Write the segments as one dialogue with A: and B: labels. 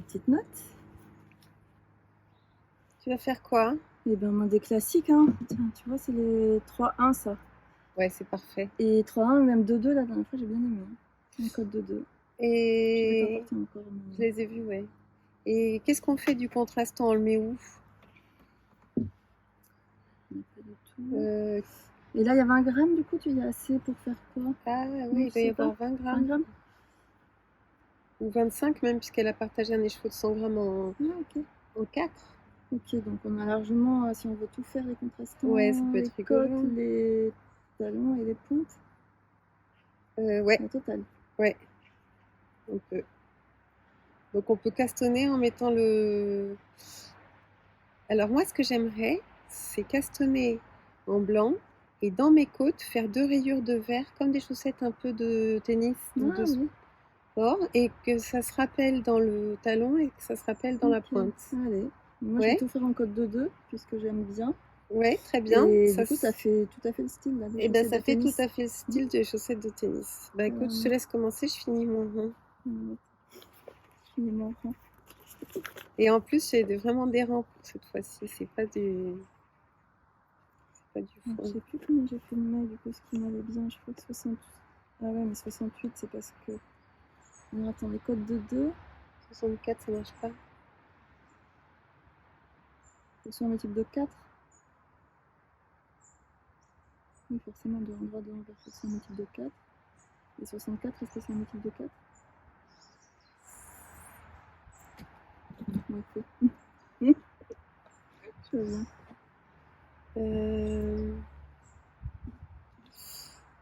A: petites notes.
B: Tu vas faire quoi?
A: Et ben moi des classiques, hein. Tiens, tu vois, c'est les 3-1 ça.
B: Ouais, c'est parfait.
A: Et 3-1, même 2-2, la dernière fois, j'ai bien aimé. Un code 2-2. Je les ai pas
B: Et
A: portés encore.
B: je les ai vus, ouais. Et qu'est-ce qu'on fait du contrastant? On le met où?
A: Mais pas du tout.
B: Euh,
A: Et là, il y a 20 grammes, du coup, tu y as assez pour faire quoi?
B: Ah
A: Non,
B: oui, il
A: tu
B: doit y
A: sais
B: avoir
A: pas
B: 20
A: 20
B: grammes.
A: grammes?
B: Ou 25 même, puisqu'elle a partagé un écheveau de 100 grammes
A: Ah, ok.
B: en 4.
A: Ok, donc on a largement, si on veut tout faire, les contrastants,
B: Ouais, ça peut
A: les
B: être rigolo.
A: cotes, les talons et les pointes,
B: Ouais,
A: la totale.
B: ouais, on peut. Donc on peut castonner en mettant le... Alors moi, ce que j'aimerais, c'est castonner en blanc et dans mes côtes, faire 2 rayures de vert, comme des chaussettes un peu de tennis ou
A: Ah
B: de
A: oui,
B: sport, et que ça se rappelle dans le talon et que ça se rappelle dans la
A: ok.
B: pointe.
A: Allez, moi je vais
B: Ouais,
A: tout faire en code 2-2, puisque j'aime bien.
B: ouais, très bien.
A: Et
B: Ça,
A: du coup, ça fait tout à fait le style là, des
B: et ben
A: chaussettes
B: ça
A: de
B: fait tout
A: tennis.
B: à fait le style des chaussettes de tennis. Bah écoute, je te laisse commencer, je finis mon rond.
A: Je finis mon rang.
B: Et en plus, j'ai vraiment des rangs pour cette fois-ci, c'est pas du
A: Alors, je
B: fond.
A: sais plus comment j'ai fait le mai, du coup, ce qui m'allait bien. Je crois que 68. Ah ouais, mais 68, c'est parce que. Alors attends, les codes de 2,
B: 64, ça marche pas.
A: c'est sur un multiple de 4. Oui, forcément, de l'endroit de l'envers, c'est un multiple de 4. Et 64, est-ce que c'est un multiple de 4? Ouais, je vois bien.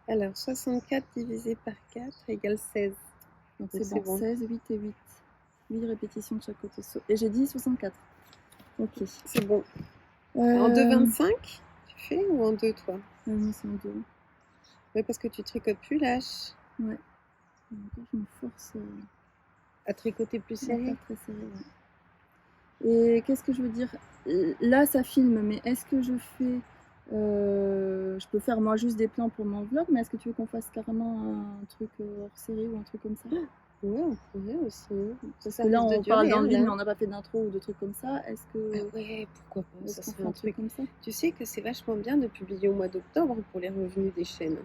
B: Alors, 64 divisé par 4 égale 16.
A: Donc
B: C'est
A: c'est bon,
B: bon.
A: 16, 8 et 8. 8 répétitions de chaque côté. Et j'ai dit 64. Ok.
B: C'est bon. En 2,25 tu fais ou en 2 toi?
A: Non, c'est en 2.
B: Oui, parce que tu tricotes plus lâche.
A: Ouais. Et encore, je me force
B: À tricoter plus
A: à
B: serré.
A: faire très serré. Ouais. Et qu'est-ce que je veux dire? Là, ça filme, mais est-ce que je fais. Je peux faire moi juste des plans pour mon vlog, mais est-ce que tu veux qu'on fasse carrément un truc hors série ou un truc comme ça?
B: Ouais, on pourrait aussi.
A: Parce
B: Ça
A: que là,
B: risque de
A: on parle
B: durer,
A: dans le
B: hein,
A: vide,
B: là.
A: mais on n'a pas fait d'intro ou de trucs comme ça. Est-ce
B: Ah
A: que.
B: ouais, pourquoi pas,
A: Est-ce
B: ça
A: qu'on
B: serait
A: fait
B: un truc.
A: comme ça?
B: Tu sais que c'est vachement bien de publier au mois d'octobre pour les revenus des chaînes.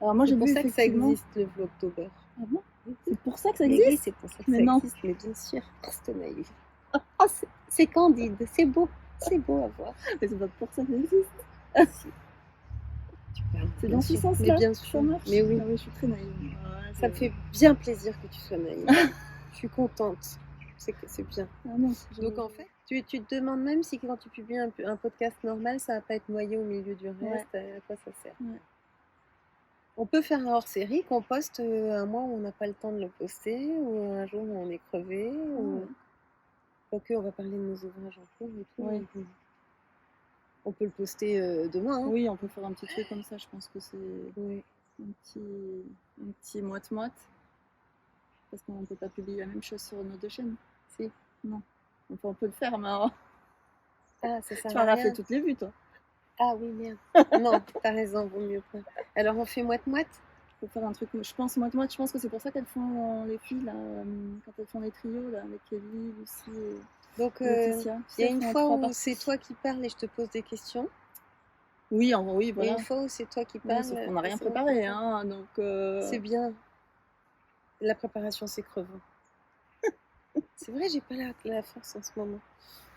A: Alors moi,
B: C'est
A: j'ai
B: pour
A: vu
B: ça que ça
A: effectivement.
B: existe, le Vlogtober.
A: Ah bon? C'est pour ça que ça
B: Mais
A: existe?
B: oui, c'est pour ça que
A: Mais
B: ça
A: non.
B: existe, mais bien sûr, reste naïf. Oh, c'est candide, c'est beau à voir.
A: Mais c'est pas pour ça que ça existe.
B: Si, tu parles,
A: C'est
B: bien
A: dans ce
B: sûr.
A: sens-là
B: Mais bien
A: que ça
B: sûr,
A: marche.
B: mais oui.
A: Ah oui, je suis très naïve. Ouais,
B: Ça me fait bien plaisir que tu sois naïve. Je suis contente. C'est bien.
A: Ah non,
B: Donc en fait, tu te demandes même si quand tu publies un podcast normal, ça va pas être noyé au milieu du reste, à quoi ça sert.
A: Ouais.
B: On peut faire un hors-série qu'on poste un mois où on n'a pas le temps de le poster, ou un jour où on est crevé, ou... Quoique on va parler de nos ouvrages en cours et tout.
A: Ouais.
B: On peut le poster demain. Hein.
A: Oui, on peut faire un petit truc comme ça, je pense que c'est
B: Oui.
A: un petit moite-moite. Parce qu'on ne peut pas publier la même chose sur nos deux chaînes.
B: Si.
A: Non. Enfin, on peut le faire, mais
B: Ah, ça sert
A: tu
B: à
A: auras
B: rien.
A: fait toutes les vues, toi.
B: Ah oui, merde. Non, t'as raison, vaut mieux pas. Alors on fait moite-moite.
A: Faut faire un truc, je pense, moite-moite. Je pense que c'est pour ça qu'elles font les filles, là, quand elles font les trios, là, avec Ellie, Lucie et
B: Donc
A: Laetitia.
B: il y a une fois où c'est toi qui parles et je te pose des questions.
A: Oui, oui, voilà.
B: Et une fois où c'est toi qui parles.
A: Oui, on n'a rien préparé, hein, donc...
B: C'est bien. La préparation, c'est crevant. C'est vrai, j'ai pas la force en ce moment.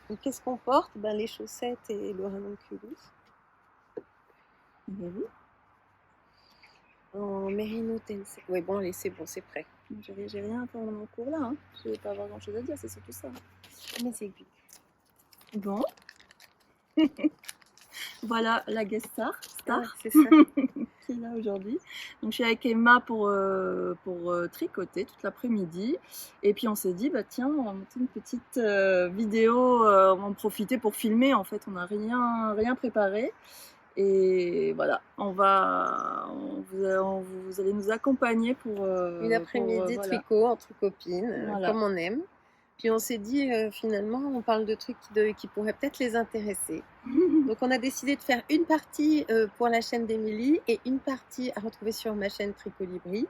B: Donc qu'est-ce qu'on porte? Ben, les chaussettes et le ranunculus.
A: Oui.
B: En Merino Tensei. Ouais, bon, allez, c'est bon, c'est prêt.
A: J'ai rien à faire dans mon cours là, hein. Je vais pas avoir grand chose à dire, c'est surtout ça.
B: Mais c'est good.
A: Bon. Voilà la guest star.
B: Ouais, c'est ça.
A: Qui est là aujourd'hui. Donc je suis avec Emma pour tricoter toute l'après-midi. Et puis on s'est dit, bah tiens, on va monter une petite vidéo, on va en profiter pour filmer. En fait, on n'a rien préparé. Et voilà, vous allez nous accompagner pour
B: une après-midi
A: voilà.
B: tricot entre copines,
A: Voilà.
B: comme on aime. Puis on s'est dit, finalement, on parle de trucs qui pourraient peut-être les intéresser. Donc on a décidé de faire une partie pour la chaîne d'Émilie et une partie à retrouver sur ma chaîne Tricolibri.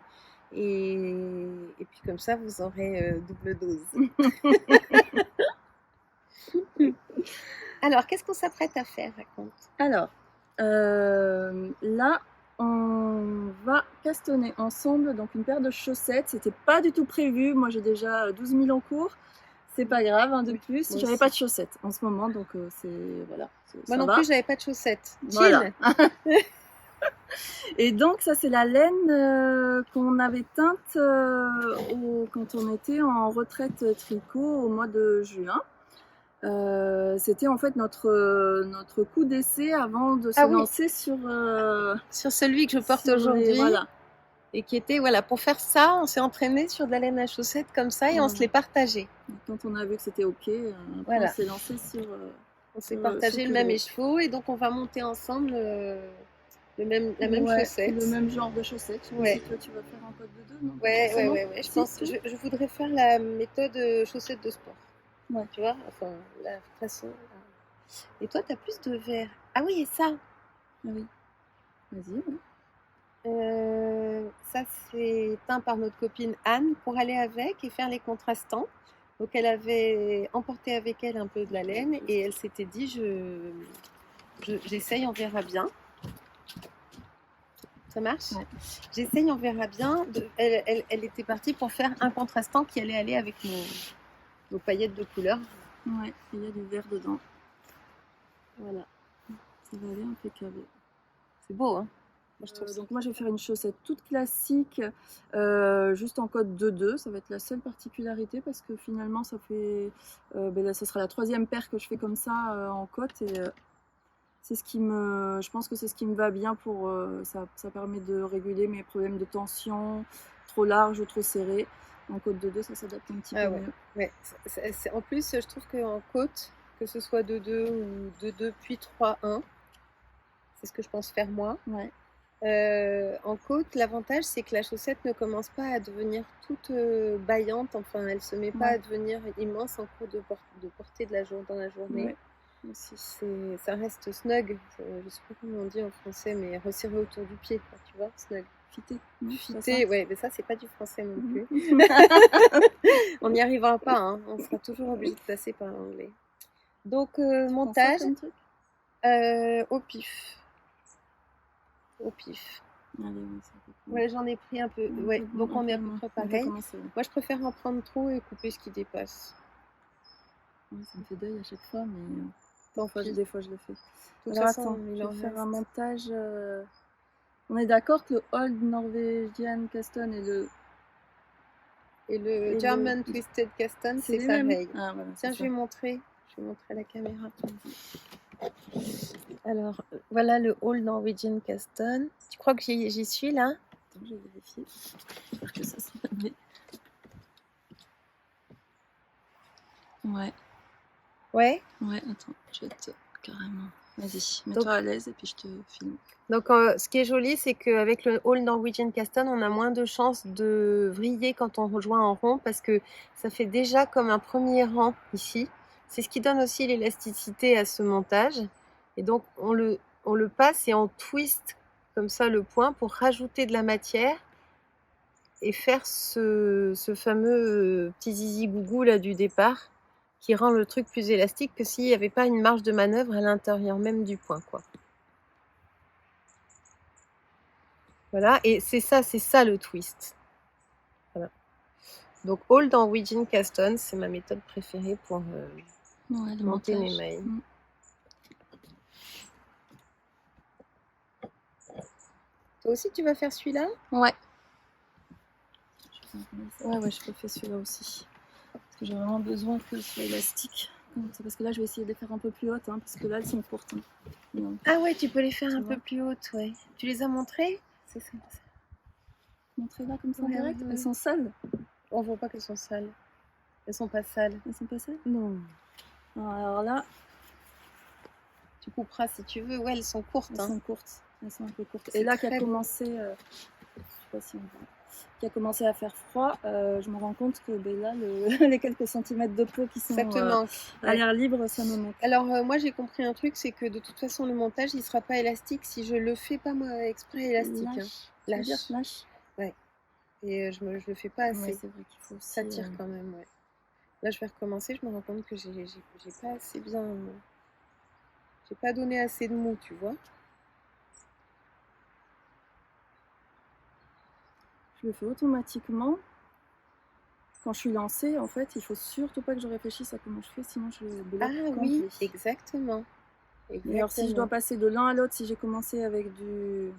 B: Et puis comme ça, vous aurez double dose. Alors, qu'est-ce qu'on s'apprête à faire, raconte?
A: Alors, là, on va castonner ensemble donc une paire de chaussettes. C'était pas du tout prévu. Moi, j'ai déjà 12 000 en cours. C'est pas grave, de
B: Oui,
A: plus.
B: moi
A: J'avais
B: aussi.
A: pas de chaussettes en ce moment, donc c'est voilà.
B: Moi
A: ça
B: non
A: va.
B: plus, j'avais pas de chaussettes.
A: Voilà.
B: Chill.
A: Et donc, ça, c'est la laine qu'on avait teinte quand on était en retraite tricot au mois de juin. C'était en fait notre coup d'essai avant de se
B: Ah oui,
A: lancer sur
B: celui que je porte
A: sur les-
B: aujourd'hui.
A: Voilà.
B: Et qui était, voilà, pour faire ça, on s'est entraîné sur de la laine à chaussettes comme ça et on se les partageait.
A: Donc, quand on a vu que c'était ok, après,
B: Voilà.
A: on s'est lancé sur.
B: On s'est partagé le même écheveau et donc on va monter ensemble la même chaussette.
A: Le même genre de chaussettes. Je sais pas
B: Ouais.
A: si toi tu vas faire en code de 2, non?
B: Ouais. Je pense, je voudrais faire la méthode chaussette de sport.
A: Ouais.
B: Tu vois, enfin, la façon. Et toi, tu as plus de vert. Ah oui, et ça.
A: Ah oui. Vas-y.
B: Ça, c'est teint par notre copine Anne pour aller avec et faire les contrastants. Donc, elle avait emporté avec elle un peu de la laine et elle s'était dit j'essaye, on verra bien. Ça marche?
A: Ouais.
B: J'essaye, on verra bien. Elle était partie pour faire un contrastant qui allait aller avec nos paillettes de couleur.
A: Ouais, il y a du vert dedans.
B: Voilà.
A: Ça va aller impeccable.
B: C'est beau, hein? Moi, je trouve
A: donc moi je vais faire une chaussette toute classique, juste en code 2-2. Ça va être la seule particularité parce que finalement ça fait, là, ça sera la 3e paire que je fais comme ça en côte et c'est ce qui me, je pense que c'est ce qui me va bien pour ça permet de réguler mes problèmes de tension, trop large ou trop serré. En code 2-2 ça s'adapte un petit peu mieux.
B: Ouais. En plus je trouve qu'en côte, que ce soit 2-2 ou 2-2 puis 3-1, c'est ce que je pense faire moi.
A: Ouais.
B: En côte, l'avantage c'est que la chaussette ne commence pas à devenir toute baillante, enfin elle se met pas à devenir immense en cours de portée dans la journée. Ouais. Ça reste snug, je sais pas comment on dit en français, mais resserré autour du pied, quoi, tu vois, snug. Fité, ouais, mais ça c'est pas du français non plus. On n'y arrivera pas, hein. On sera toujours obligé de passer par l'anglais. Donc montage au pif. Au pif.
A: Allez,
B: ouais, j'en ai pris un peu. Ouais, donc on est à peu près pareil. Moi, je préfère en prendre trop et couper ce qui dépasse.
A: Ouais, ça me fait deuil à chaque fois, mais
B: des
A: fois je le fais.
B: Alors
A: attends, je vais faire un montage. On est d'accord que le Old Norwegian Caston et le
B: German Twisted Caston, c'est pareil.
A: Ah, voilà,
B: tiens, je vais montrer à la caméra. Alors, voilà le Old Norwegian Caston. Tu crois que j'y suis là?
A: Attends, je vais vérifier. J'espère que ça sera bien. Ouais.
B: Ouais?
A: Ouais, attends, je vais te carrément. Vas-y, mets-toi à l'aise et puis je te filme.
B: Donc, ce qui est joli, c'est qu'avec le Old Norwegian Caston, on a moins de chances de vriller quand on rejoint en rond parce que ça fait déjà comme un premier rang ici. C'est ce qui donne aussi l'élasticité à ce montage. Et donc, on le passe et on twist comme ça le point pour rajouter de la matière et faire ce fameux petit zizi gougou là du départ qui rend le truc plus élastique que s'il n'y avait pas une marge de manœuvre à l'intérieur même du point, quoi. Voilà, et c'est ça le twist. Voilà. Donc Old Norwegian Caston, c'est ma méthode préférée pour monter mes mailles. Toi aussi tu vas faire celui-là?
A: Ouais. Ouais, je refais celui-là aussi. Parce que j'ai vraiment besoin que ce soit élastique. Parce que là, je vais essayer de les faire un peu plus hautes, parce que là, elles sont courtes.
B: Ah ouais, tu peux les faire un peu plus hautes, ouais. Tu les as montrées? C'est ça.
A: Montrer là comme ça en direct? Elles sont sales?
B: On voit pas qu'elles sont sales. Elles sont pas sales.
A: Elles sont pas sales?
B: Non.
A: Alors là,
B: tu couperas si tu veux. Ouais, elles sont courtes.
A: Elles sont courtes. Elles sont un peu courtes. Et là, qui a commencé, je sais pas si on voit, qui a commencé à faire froid, je me rends compte que là, les quelques centimètres de peau qui sont à l'air libre, ça me manque.
B: Alors moi j'ai compris un truc, c'est que de toute façon le montage il sera pas élastique si je le fais pas moi exprès élastique.
A: Lâche.
B: Lâche.
A: Ouais.
B: et je le fais pas
A: Ouais,
B: assez.
A: c'est vrai qu'il faut aussi.
B: Ça tire quand même, ouais. Là, je vais recommencer, je me rends compte que j'ai pas assez bien, j'ai pas donné assez de mou, tu vois.
A: Je le fais automatiquement. Quand je suis lancée, en fait, il faut surtout pas que je réfléchisse à comment je fais, sinon je
B: Ah
A: bloque
B: oui,
A: complet.
B: exactement,
A: Et alors, si je dois
B: exactement.
A: passer de l'un à l'autre, si j'ai commencé avec du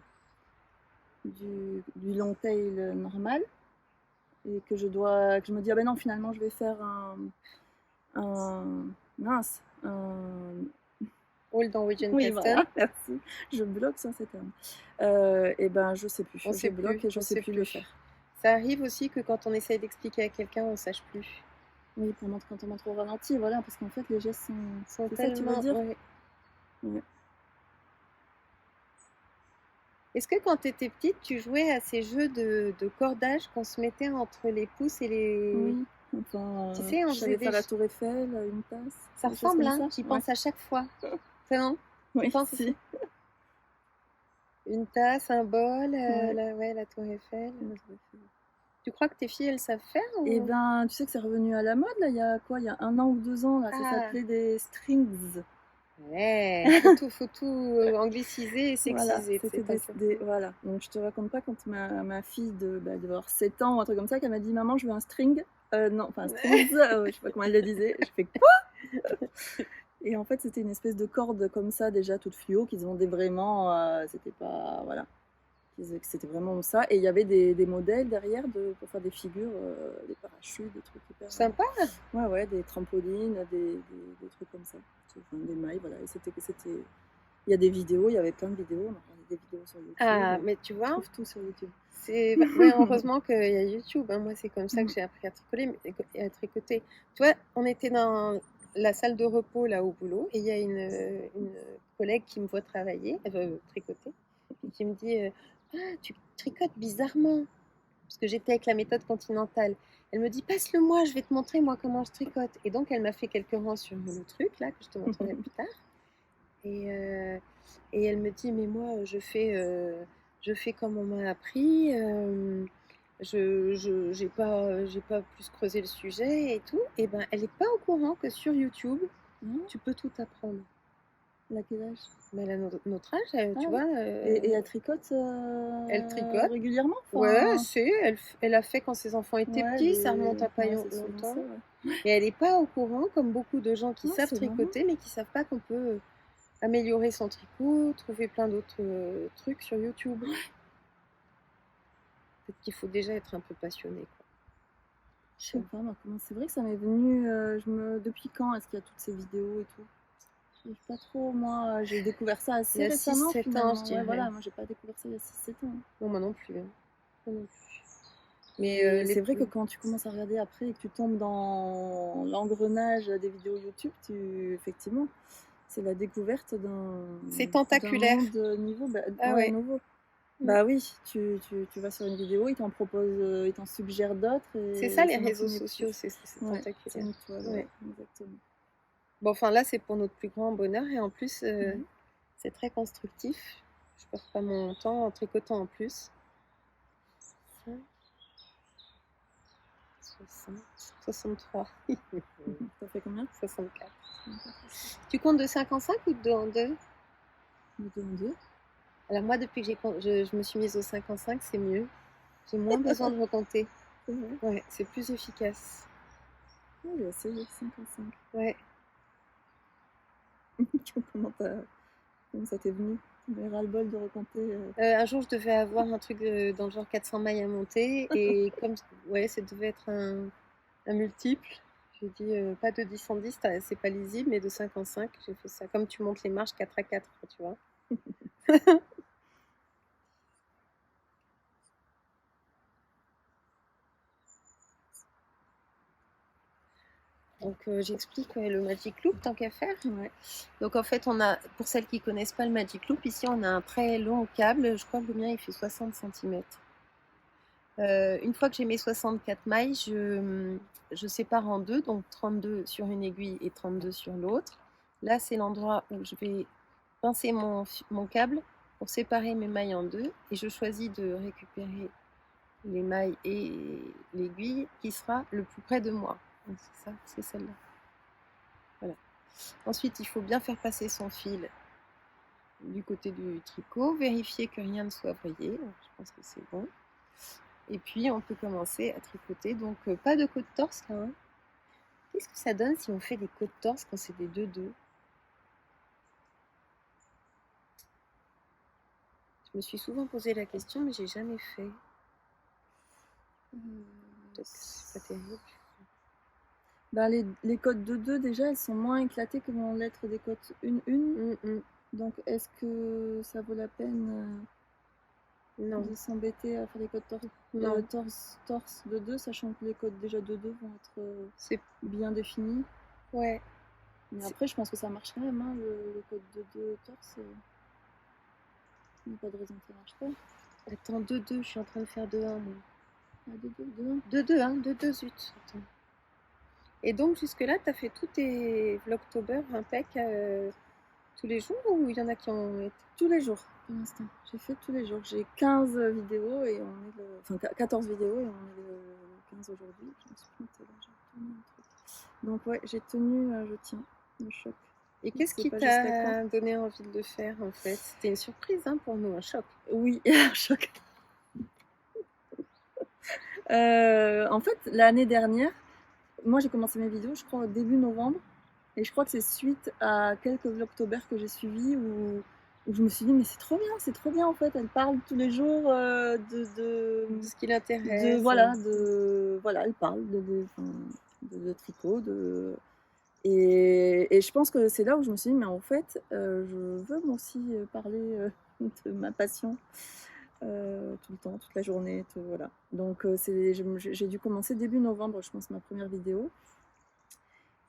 A: long tail normal, et que je me dis, ah ben non, finalement, je vais faire mince,
B: Hold Norwegian
A: oui,
B: Castle,
A: voilà, merci, je bloque sur ces termes. Et ben, je sais plus,
B: on
A: je
B: sait
A: bloque
B: plus,
A: et je
B: on
A: sais
B: sait
A: plus le
B: plus.
A: faire.
B: Ça arrive aussi que quand on essaye d'expliquer à quelqu'un, on sache plus.
A: Oui, quand on montre au ralenti, voilà, parce qu'en fait, les gestes sont.
B: Sont
A: C'est ça que tu veux
B: tellement,
A: dire?
B: ouais.
A: Ouais.
B: Est-ce que quand tu étais petite, tu jouais à ces jeux de cordage qu'on se mettait entre les pouces et les...
A: Oui, enfin,
B: Tu sais, on
A: je
B: faisait
A: savais
B: des...
A: faire la tour Eiffel, une tasse,
B: Ça
A: des choses
B: ressemble,
A: comme
B: hein?
A: ça.
B: J'y
A: Ouais.
B: pense à chaque fois. C'est non? Tu
A: Oui,
B: penses aussi?
A: si.
B: Une tasse, un bol,
A: Ouais.
B: la tour Eiffel. Tu crois que tes filles, elles savent faire
A: Et
B: ou...
A: ben, tu sais que c'est revenu à la mode, là, il y a quoi? Il y a 1 an ou 2 ans, là, ça
B: Ah,
A: s'appelait des strings.
B: ouais, faut tout angliciser et
A: Voilà,
B: sexiser,
A: c'était
B: c'est tant que...
A: voilà. Donc, je te raconte pas quand ma fille devait avoir 7 ans ou un truc comme ça, qu'elle m'a dit, maman, je veux un string. Non, enfin, strings, je sais pas comment elle le disait. Je fais quoi? Et en fait, c'était une espèce de corde comme ça, déjà toute fluo, qu'ils vendaient vraiment. C'était pas. Voilà. C'était vraiment ça. Et il y avait des modèles derrière pour faire des figures, des parachutes, des trucs hyper.
B: Sympa.
A: Ouais, ouais, des trampolines, des trucs comme ça. Enfin, des mailles, voilà. Et c'était. Il y a des vidéos, il y avait plein de vidéos. On a regardé des vidéos sur YouTube.
B: Ah, mais tu
A: On
B: vois,
A: trouve tout sur YouTube.
B: c'est... Ouais, heureusement qu'il y a YouTube, hein. Moi, c'est comme ça que j'ai appris à tricoter, à tricoter. Tu vois, on était dans la salle de repos, là, au boulot, et il y a une collègue qui me voit travailler, elle veut tricoter, et qui me dit ah, tu tricotes bizarrement, parce que j'étais avec la méthode continentale. Elle me dit, passe-le moi, je vais te montrer, moi, comment je tricote. Et donc, elle m'a fait quelques rangs sur le truc, là, que je te montrerai plus tard. Et elle me dit, mais moi, je fais comme on m'a appris, j'ai pas plus creusé le sujet et tout. Et ben, elle n'est pas au courant que sur YouTube, tu peux tout apprendre.
A: Elle a quel âge?
B: Mais elle a notre âge, tu
A: Ah,
B: vois.
A: et elle tricote
B: Elle tricote.
A: régulièrement?
B: Ouais,
A: Enfin,
B: elle a fait quand ses enfants étaient
A: ouais,
B: petits, ça remonte à pas
A: ouais, c'est souvent ça,
B: longtemps.
A: ouais.
B: Et elle n'est pas au courant, comme beaucoup de gens qui
A: Non,
B: savent
A: c'est marrant.
B: tricoter, mais qui savent pas qu'on peut améliorer son tricot, trouver plein d'autres trucs sur YouTube. Peut-être qu'il faut déjà être un peu passionné, quoi.
A: Je sais pas, moi, comment c'est vrai que ça m'est venu. Depuis quand est-ce qu'il y a toutes ces vidéos et tout? Je sais pas trop, moi, j'ai découvert ça
B: Il y
A: assez
B: a
A: récemment
B: 6-7 ans, je
A: finalement. Ouais,
B: dirais.
A: voilà, moi j'ai pas découvert ça il y a 6-7 ans.
B: Non, moi non plus, hein. Moi non plus.
A: Mais c'est vrai que quand tu commences à regarder après et que tu tombes dans l'engrenage des vidéos YouTube, effectivement, c'est la découverte
B: C'est
A: d'un
B: tentaculaire.
A: monde nouveau.
B: Ah
A: Ouais,
B: ouais.
A: nouveau. Bah oui, tu vas sur une vidéo, il t'en suggère d'autres
B: C'est ça
A: et
B: les
A: ça n'en
B: réseaux
A: finit
B: sociaux,
A: plus.
B: c'est
A: Ouais, c'est
B: tentaculaire.
A: une toile,
B: Ouais.
A: ouais, exactement.
B: Bon, enfin là, c'est pour notre plus grand bonheur et en plus,
A: Mhm.
B: c'est très constructif. Je perds pas mon temps en tricotant en plus. 60, 63,
A: Ça fait combien?
B: 64. Tu comptes de 5 en 5 ou de 2 en 2?
A: De deux en deux.
B: Alors moi, depuis que je me suis mise au 5 en 5, c'est mieux. J'ai moins besoin de recompter.
A: C'est vrai.
B: Ouais, c'est plus efficace.
A: Ouais, j'ai essayé 55.
B: Ouais.
A: Comment ça t'est venu? T'avais ras-le-bol de recompter.
B: Un jour, je devais avoir un truc dans le genre 400 mailles à monter et comme ouais, ça devait être un multiple, j'ai dit pas de 10 en 10, c'est pas lisible, mais de 5 en 5, j'ai fait ça. Comme tu montes les marches 4 à 4, tu vois. Donc j'explique le Magic Loop tant qu'à faire.
A: Ouais.
B: Donc en fait, pour celles qui connaissent pas le Magic Loop, ici on a un très long câble, je crois que le mien il fait 60 cm. Une fois que j'ai mes 64 mailles, je sépare en deux, donc 32 sur une aiguille et 32 sur l'autre. Là, c'est l'endroit où je vais pincer mon câble pour séparer mes mailles en deux et je choisis de récupérer les mailles et l'aiguille qui sera le plus près de moi. Donc c'est ça, c'est celle-là. Voilà. Ensuite, il faut bien faire passer son fil du côté du tricot, vérifier que rien ne soit vrillé. Donc, je pense que c'est bon. Et puis, on peut commencer à tricoter. Donc, pas de côte torse là. Hein. Qu'est-ce que ça donne si on fait des côtes torse quand c'est des 2-2 ? Je me suis souvent posé la question, mais j'ai jamais fait. Peut-être que c'est pas terrible.
A: Bah, les codes 2-2, déjà, elles sont moins éclatées que vont l'être des codes 1-1. Donc, est-ce que ça vaut la peine
B: Non.
A: de s'embêter à faire des codes torse 2-2, sachant que les codes déjà 2-2 vont être bien définis?
B: Ouais.
A: Mais après, je pense que ça marche quand même, hein, le code 2-2 torse. Il n'y a pas de raison que ça marche pas.
B: Attends, 2-2, je suis en train de faire 2-1, moi.
A: Ah, 2-2,
B: 2-2, hein, 2-2, zut. Attends. Et donc, jusque-là, tu as fait tous tes vlogtober impec tous les jours ou il y en a qui ont été
A: tous les jours pour l'instant? J'ai fait tous les jours. J'ai 15 vidéos et on est enfin 14 vidéos et on est le 15 aujourd'hui. Je me suis plantée là, j'ai tenu un truc. Donc ouais, j'ai tenu, je tiens, le choc.
B: Et qu'est-ce qui t'a donné envie de le faire en fait? C'était une surprise hein, pour nous, un choc.
A: Oui, un choc. En fait, l'année dernière, moi j'ai commencé mes vidéos, je crois, au début novembre. Et je crois que c'est suite à quelques vlogtober que j'ai suivis où je me suis dit, mais c'est trop bien en fait. Elle parle tous les jours de
B: ce qui l'intéresse.
A: Voilà, elle parle de tricot. Et je pense que c'est là où je me suis dit, mais en fait, je veux moi aussi parler de ma passion. Tout le temps, toute la journée, voilà. Donc j'ai dû commencer début novembre, je pense, ma première vidéo.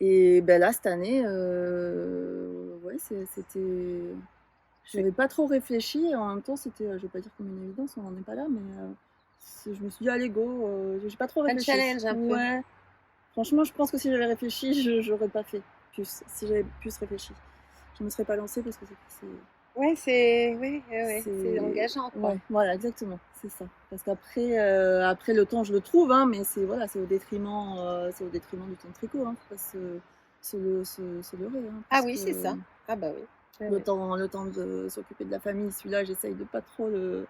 A: Et ben là, cette année, ouais, c'était. J'avais pas trop réfléchi, et en même temps, c'était, je vais pas dire comme une évidence, on n'en est pas là, mais je me suis dit, allez, go, j'ai pas trop réfléchi.
B: Un challenge un peu.
A: Ouais. Franchement, je pense que si j'avais réfléchi, j'aurais pas fait plus. Si j'avais plus réfléchi, je me serais pas lancée parce que c'est.
B: Ouais, c'est engageant, quoi.
A: Ouais, voilà, exactement, c'est ça. Parce qu'après, après le temps, je le trouve, hein, mais c'est voilà, c'est au détriment du temps de tricot. Hein, faut pas se leurrer. Hein,
B: ah oui, c'est ça. Ah bah oui.
A: Le temps de s'occuper de la famille, celui-là, j'essaye de pas trop le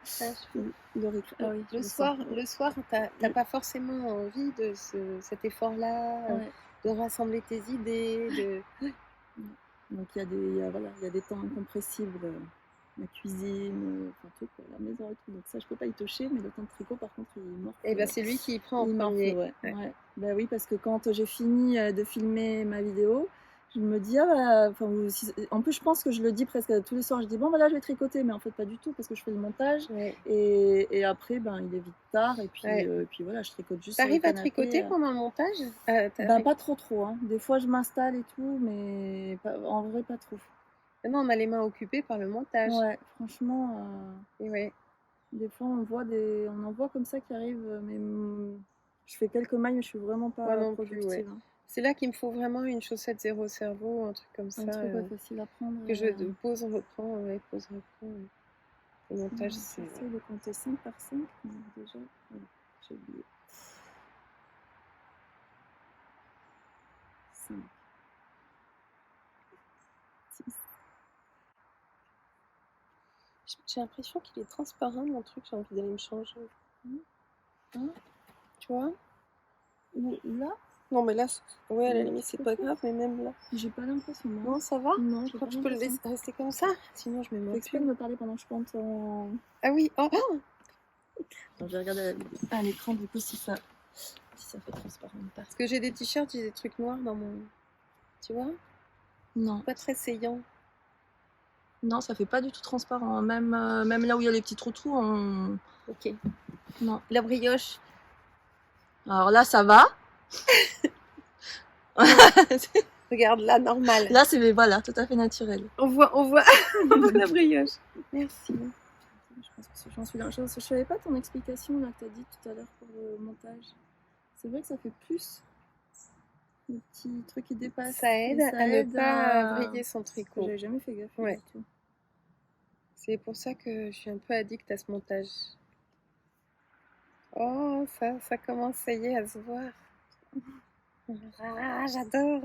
A: récréer.
B: Ah oui, le soir, t'as pas forcément envie de cet effort-là, de rassembler tes idées.
A: Donc il y a des temps incompressibles, la cuisine, enfin tout, quoi, la maison et tout. Donc ça, je peux pas y toucher, mais le temps de tricot, par contre, il morfle.
B: Et ben c'est lui qui y prend en premier.
A: Ouais. Bah oui, parce que quand j'ai fini de filmer ma vidéo, je me dis, ah bah, en plus je pense que je le dis presque tous les soirs, je dis bon voilà, je vais tricoter, mais en fait pas du tout parce que je fais le montage et après ben il est vite tard et puis voilà, je tricote juste.
B: T'arrives à tricoter pendant le montage?
A: Ben pas trop hein. Des fois je m'installe et tout, mais en vrai pas trop.
B: Non, on a les mains occupées par le montage.
A: Ouais, franchement.
B: Ouais.
A: Des fois on en voit comme ça qui arrivent, mais je fais quelques mailles, mais je suis vraiment pas productive. Hein.
B: C'est là qu'il me faut vraiment une chaussette zéro cerveau, un truc comme ça.
A: Un truc pas facile à prendre.
B: Que je pose, reprends, pose, reprends. Le montage, c'est.
A: J'essaie de compter 5 par 5, mais déjà, j'ai oublié. 5. 6.
B: J'ai l'impression qu'il est transparent, mon truc, j'ai envie d'aller me changer.
A: Hein?
B: Tu vois?
A: Là?
B: Non, mais là, ouais, à la limite, c'est pas grave, mais même là.
A: J'ai pas l'impression.
B: Non, ça va?
A: Non,
B: je crois que je peux le laisser rester comme ça. Sinon, je me mets.
A: Exprès de me parler pendant que je compte en.
B: Ah oui, oh!
A: Donc, je vais regarder à l'écran du coup si ça fait transparent ou pas.
B: Parce que j'ai des t-shirts, j'ai des trucs noirs dans mon. Tu vois?
A: Non.
B: Pas très saillant.
A: Non, ça fait pas du tout transparent. Même là où il y a les petits trous,
B: Ok.
A: Non.
B: La brioche.
A: Alors là, ça va.
B: Regarde, là, normal.
A: Là, c'est voilà, tout à fait naturel.
B: On voit la brioche. Merci.
A: Je pense que j'en suis là. Je savais pas ton explication là que tu as dit tout à l'heure pour le montage. C'est vrai que ça fait plus le petit truc qui dépasse.
B: Ça aide à ne pas briller son tricot.
A: J'avais jamais fait gaffe.
B: Ouais. C'est pour ça que je suis un peu addict à ce montage. Oh, ça commence, ça y est, à se voir. Ah, j'adore.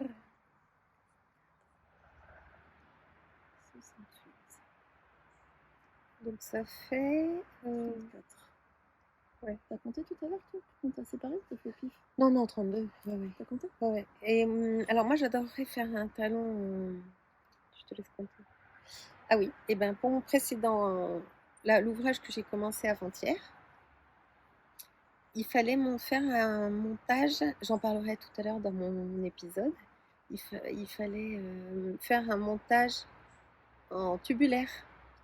A: 68,
B: Donc ça fait...
A: 34.
B: ouais.
A: T'as compté tout à l'heure, toi? Quand t'as séparé ou t'as fait au pif?
B: Non, non, 32. Ouais, ouais.
A: T'as compté?
B: Ouais. Et alors moi, j'adorerais faire un talon... je te laisse compter. Ah oui, et ben pour mon précédent... l'ouvrage que j'ai commencé avant-hier, il fallait faire un montage, j'en parlerai tout à l'heure dans mon épisode, il fallait faire un montage en tubulaire.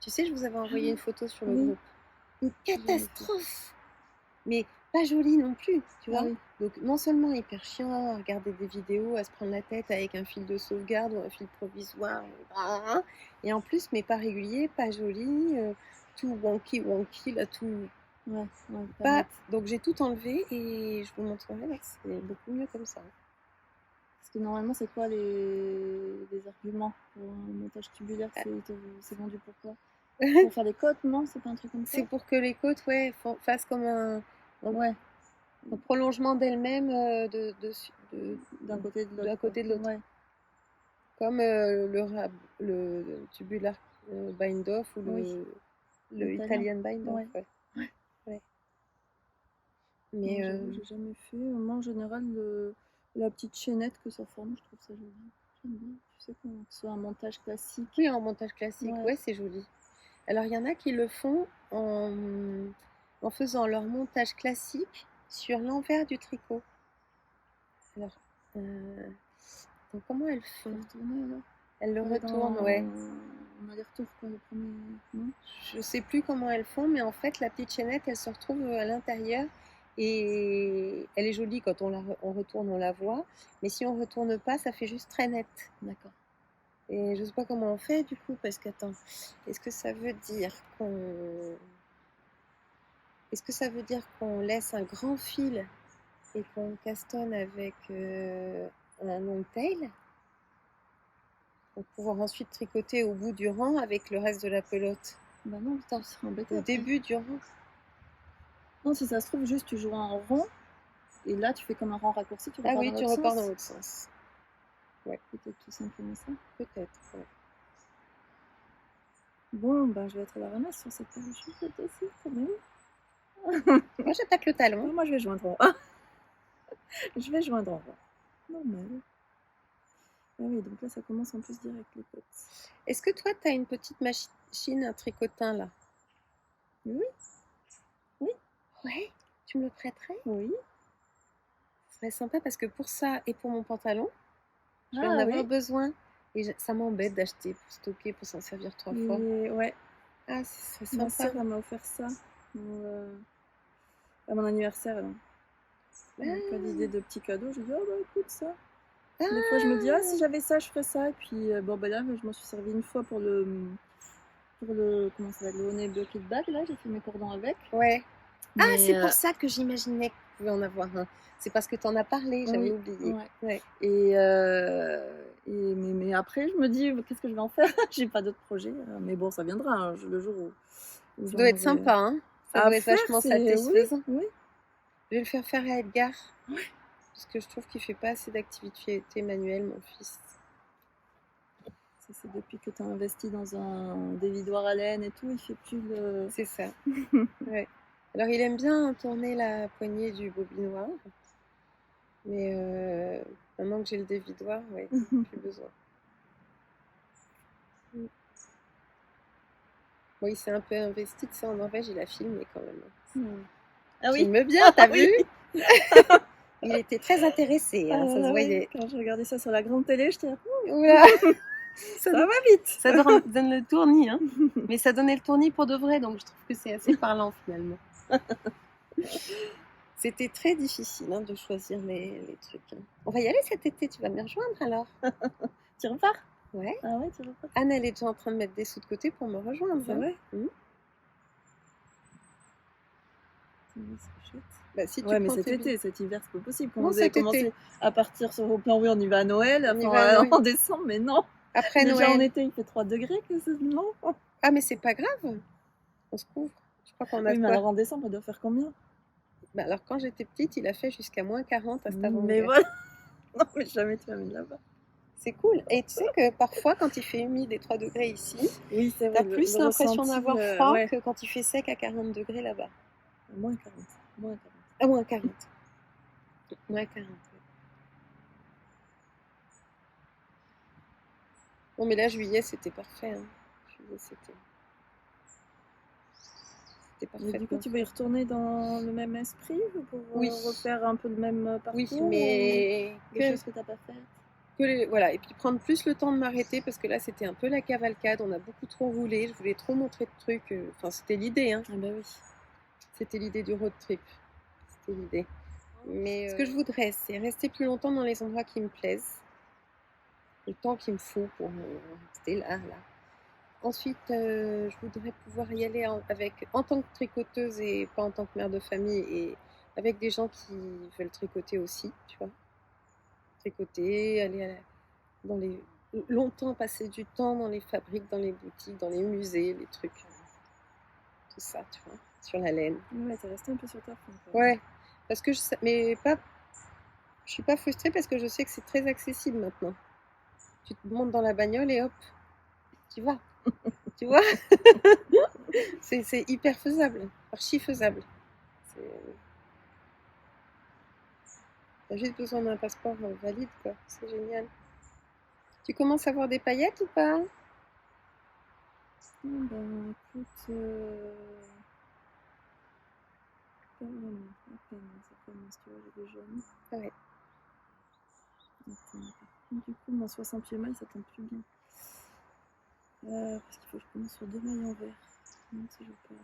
B: Tu sais, je vous avais envoyé une photo sur le
A: Oui.
B: groupe. Une
A: J'ai jamais fait.
B: catastrophe, mais pas jolie non plus, tu
A: Ah
B: vois.
A: oui.
B: Donc non seulement hyper chiant à regarder des vidéos, à se prendre la tête avec un fil de sauvegarde ou un fil provisoire, et en plus, mais pas régulier, pas joli, tout wonky wonky, là, tout
A: Ouais, pas
B: pas.
A: net.
B: Donc j'ai tout enlevé et je vous montrerai, là, c'est beaucoup mieux comme ça.
A: Parce que normalement, c'est quoi les arguments pour un montage tubulaire? C'est vendu pour quoi? Pour faire des côtes, non? C'est pas un truc comme ça?
B: C'est pour que les côtes, ouais, fassent comme
A: Ouais,
B: un prolongement d'elles-mêmes
A: d'un côté et de l'autre.
B: d'un côté de l'autre.
A: Ouais.
B: Comme le tubular bind-off ou
A: Oui.
B: le
A: Italien.
B: Italian bind-off.
A: Ouais.
B: Ouais. Ouais.
A: Non,
B: Mais
A: j'avoue, j'ai jamais fait. Moi, en général, la petite chaînette que ça forme, je trouve ça joli. J'aime bien. Tu sais, que ce soit un montage classique.
B: oui, en montage classique,
A: Ouais.
B: ouais, c'est joli. Alors, il y en a qui le font en faisant leur montage classique sur l'envers du tricot. Alors, donc comment elles
A: Faut
B: font?
A: retourner alors.
B: Elles le
A: Ouais,
B: retournent, ouais.
A: On a les retours, quoi, le premier. Non?
B: Je sais plus comment elles font, mais en fait, la petite chaînette, elle se retrouve à l'intérieur et elle est jolie quand on retourne, on la voit. Mais si on retourne pas, ça fait juste très net.
A: D'accord.
B: Et je sais pas comment on fait du coup, parce qu'attends, est-ce que ça veut dire qu'on laisse un grand fil et qu'on castonne avec un long tail pour pouvoir ensuite tricoter au bout du rang avec le reste de la pelote?
A: Bah non, putain, tu serais embêté
B: Au
A: après.
B: début du rang.
A: Non, si ça se trouve, juste tu joues en rond et là tu fais comme un rang raccourci, tu
B: Ah
A: repars
B: oui,
A: dans
B: tu
A: l'autre
B: repars
A: sens.
B: dans l'autre sens. Ouais,
A: Peut-être tout simplement ça.
B: peut-être. Ouais.
A: Bon, bah je vais être à la ramasse sur cette paire de chaussettes aussi, quand même.
B: Moi, j'attaque le talon.
A: Moi, je vais joindre en Je vais joindre en rond. Normal. Ah oui, donc là, ça commence en plus direct, les potes.
B: Est-ce que toi, tu as une petite machine à tricotin là?
A: Oui. Oui.
B: Ouais, tu me le prêterais?
A: Oui.
B: Ce serait sympa parce que pour ça et pour mon pantalon, je vais en
A: Ah
B: avoir
A: oui.
B: besoin. Et ça m'embête d'acheter pour stocker, pour s'en servir 3 fois.
A: Et ouais,
B: Ah, ce serait
A: ma
B: sympa.
A: sœur, elle m'a offert ça à mon anniversaire. Elle m'a pas d'idée de petits cadeaux. J'ai dit, oh bah écoute ça. Des fois, je me dis, ah, si j'avais ça, je ferais ça. Et puis, bon, ben là, je m'en suis servi une fois pour le comment ça s'appelle, le Honey Bucket Bag. Là, j'ai fait mes cordons avec.
B: Ouais.
A: Mais,
B: ah, c'est pour ça que j'imaginais que tu pouvais en avoir un. C'est parce que tu en as parlé, j'avais oublié.
A: Ouais.
B: Ouais.
A: Mais après, je me dis, qu'est-ce que je vais en faire? J'ai pas d'autres projets. Mais bon, ça viendra hein, le jour où
B: Ça doit être sympa, hein? Ça doit être vachement satisfaisant.
A: Oui.
B: Je vais le faire à Edgar. Ouais. Parce que je trouve qu'il fait pas assez d'activités manuelles, mon fils.
A: Ça, c'est depuis que tu as investi dans un dévidoir à laine et tout, il fait plus le...
B: C'est ça. Ouais. Alors, il aime bien tourner la poignée du bobinoir. Mais maintenant que j'ai le dévidoir, ouais, plus besoin. Bon, il s'est un peu investi de ça en Norvège, il a filmé quand même.
A: Ah oui.
B: Filme bien, t'as vu? Il était très intéressé, hein, ça se voyait.
A: Quand je regardais ça sur la grande télé, j'étais
B: oula,
A: ça va vite.
B: Ça donne le tournis, hein. Mais ça donnait le tournis pour de vrai, donc je trouve que c'est assez parlant finalement. C'était très difficile hein, de choisir les trucs. Hein. On va y aller cet été, tu vas me rejoindre alors?
A: Tu repars?
B: Ouais.
A: Ah ouais, tu repars?
B: Anne, elle est déjà en train de mettre des sous de côté pour me rejoindre.
A: C'est vrai?
B: C'est chouette. Bah, si
A: ouais, mais cet été, cet hiver, c'est pas possible. Quand
B: non,
A: vous avez commencé à partir sur vos plans, oui, on y va à Noël, en décembre, mais non.
B: Après
A: déjà
B: Noël.
A: en été, il fait 3 degrés, non?
B: Ah, mais c'est pas grave. On se couvre. Je crois qu'on a
A: oui, mais alors en décembre, on doit faire combien?
B: Bah, alors quand j'étais petite, il a fait jusqu'à -40 à cet
A: Mais
B: avant-hiver.
A: voilà. Non, mais jamais tu m'amènes là-bas.
B: C'est cool. Et tu sais que parfois, quand il fait humide et 3 degrés ici,
A: Oui, c'est
B: tu as
A: vrai,
B: plus
A: le
B: l'impression
A: ressenti,
B: d'avoir froid
A: ouais.
B: que quand il fait sec à 40 degrés là-bas.
A: Moins 40. Moins 40.
B: Ah, -40. -40, ouais. Bon, mais là, juillet, c'était parfait. Hein. Juillet, c'était
A: Et du coup,
B: parfaitement.
A: tu veux y retourner dans le même esprit ou pour
B: Oui.
A: refaire un peu le même
B: Oui,
A: parcours
B: mais
A: ou des choses que tu n'as pas faites?
B: voilà, et puis prendre plus le temps de m'arrêter parce que là, c'était un peu la cavalcade. On a beaucoup trop roulé. Je voulais trop montrer de trucs. Enfin, c'était l'idée. Hein.
A: Ah bah oui.
B: C'était l'idée du road trip. C'était l'idée. Mais ce que je voudrais, c'est rester plus longtemps dans les endroits qui me plaisent. Le temps qu'il me faut pour rester là. Ensuite, je voudrais pouvoir y aller en tant que tricoteuse et pas en tant que mère de famille et avec des gens qui veulent tricoter aussi, tu vois. Tricoter, aller longtemps passer du temps dans les fabriques, dans les boutiques, dans les musées, les trucs, tout ça, tu vois, sur la laine.
A: Ouais, t'es resté un peu sur ta faim.
B: Ouais, parce que je suis pas frustrée parce que je sais que c'est très accessible maintenant. Tu te montes dans la bagnole et hop, tu vas. Tu vois. C'est hyper faisable, archi faisable. T'as juste besoin d'un passeport valide, quoi. C'est génial. Tu commences à voir des paillettes ou pas?
A: Ben écoute, pas vraiment, à peine, ça commence, tu vois, j'ai des jeunes.
B: Ouais.
A: Attends, du coup, mon 68 mailles, ça tombe plus bien. Parce qu'il faut que je commence sur 2 mailles en vert. Même si je peux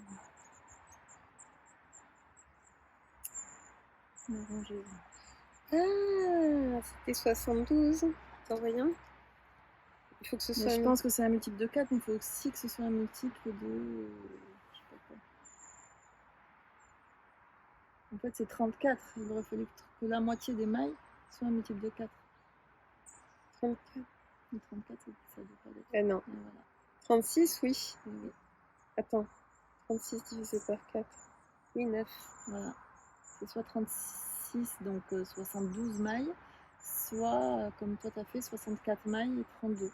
A: m'arranger.
B: Ah, c'était 72, t'en voyant? Il faut que ce soit.
A: Je pense que c'est un multiple de 4, mais il faut aussi que ce soit un multiple de. Je sais pas quoi. En fait, c'est 34. Il aurait fallu que la moitié des mailles soit un multiple de 4.
B: 34.
A: Mais 34, ça doit pas être.
B: Ah non.
A: Voilà.
B: 36, oui.
A: Oui.
B: Attends. 36 divisé par 4. Oui, 9.
A: Voilà. C'est soit 36, donc 72 mailles, soit, comme toi t'as fait, 64 mailles et 32.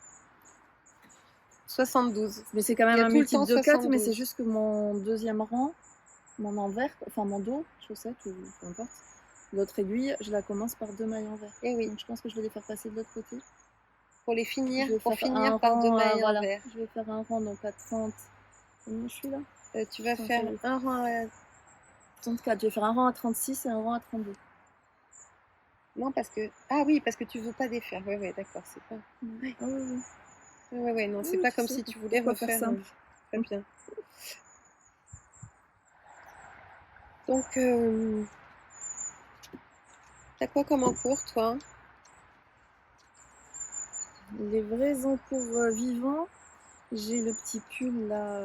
B: 72.
A: Mais c'est quand même un multiple de 4, mais c'est juste que mon deuxième rang, mon envers, enfin mon dos, chaussette ou peu importe, l'autre aiguille, je la commence par 2 mailles en vert.
B: Et oui.
A: Donc je pense que je vais les faire passer de l'autre côté.
B: Pour les finir,
A: pour
B: finir par 2 mailles en vert.
A: Je vais faire un rang donc à 30. Combien je suis là?
B: Tu vas faire un rang à
A: 34. Je vais faire un rang à 36 et un rang à 32.
B: Non, parce que. Ah oui, parce que tu veux pas défaire. Ouais, d'accord, c'est pas.
A: Ouais. Ah oui, oui.
B: Ouais, non, c'est pas comme si tu voulais refaire
A: simple.
B: Très bien. Donc, t'as quoi comme encours, toi?
A: Les vrais encours vivants, j'ai le petit pull là.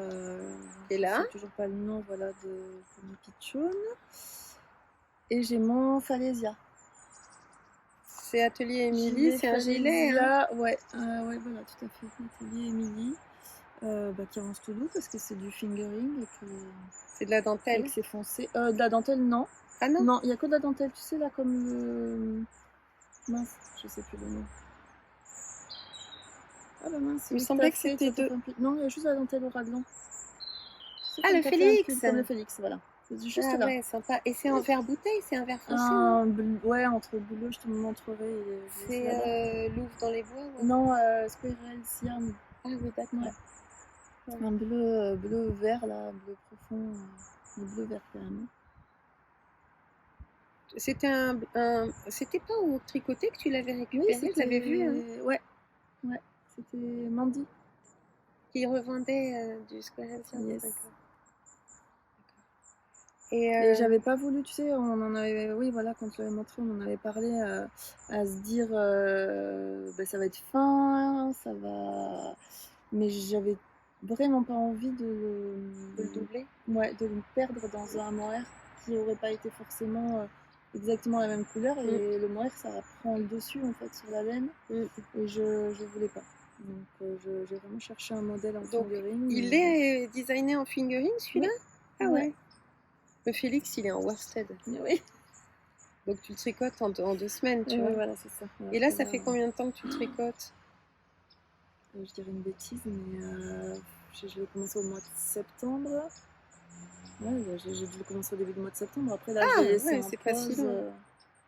B: Et là?
A: Je sais toujours pas le nom, voilà, de mon pitchoun. Et j'ai mon Falaisia.
B: C'est Atelier Émilie, c'est un gilet. Hein.
A: Ouais, ouais, voilà, tout à fait. Atelier Émilie, qui rend tout doux parce que c'est du fingering et que.
B: C'est de la dentelle.
A: Et que c'est foncé. De la dentelle, non.
B: Ah non?
A: Non, il n'y a que de la dentelle, tu sais, là, comme le. Mince, je sais plus le nom. Ah bah mince,
B: il me semblait que c'était deux.
A: Non, il y a juste la dentelle au raglan.
B: Ah, le Félix!
A: Comme le Félix, voilà. C'est juste là.
B: Ouais, sympa. Et c'est en verre bouteille, c'est un verre foncé?
A: Ouais, entre bleu, je te montrerai.
B: C'est Louvre dans les bois? Ouais.
A: Non, Squirrel Siam.
B: Ah oui, d'accord.
A: Ouais. Un bleu vert, là, bleu profond, bleu vert carrément.
B: C'était pas au tricoté que tu l'avais récupéré?
A: Oui,
B: je l'avais vu. Hein.
A: Ouais, c'était Mandy.
B: Qui revendait du Squirrel Siam.
A: Yes.
B: D'accord.
A: Et j'avais pas voulu, tu sais, on en avait, oui, voilà, quand je l'avais montré, on en avait parlé à se dire, ça va être fin, ça va. Mais j'avais vraiment pas envie de
B: le doubler.
A: Ouais, de le perdre dans un mohair qui aurait pas été forcément exactement la même couleur. Et le mohair, ça prend le dessus en fait sur la laine. Et je voulais pas. Donc j'ai vraiment cherché un modèle en fingering.
B: Il est designé en fingering celui-là?
A: Oui.
B: Ah ouais. Le Félix, il est en worsted.
A: Oui.
B: Donc tu le tricotes en 2 semaines, tu vois.
A: Voilà, c'est ça.
B: Et là, ça fait combien de temps que tu tricotes?
A: Je dirais une bêtise, mais je vais commencer au mois de septembre. Ouais, j'ai dû commencer au début du mois de septembre. Après, là, j'ai laissé en
B: c'est pas si
A: pause.
B: long.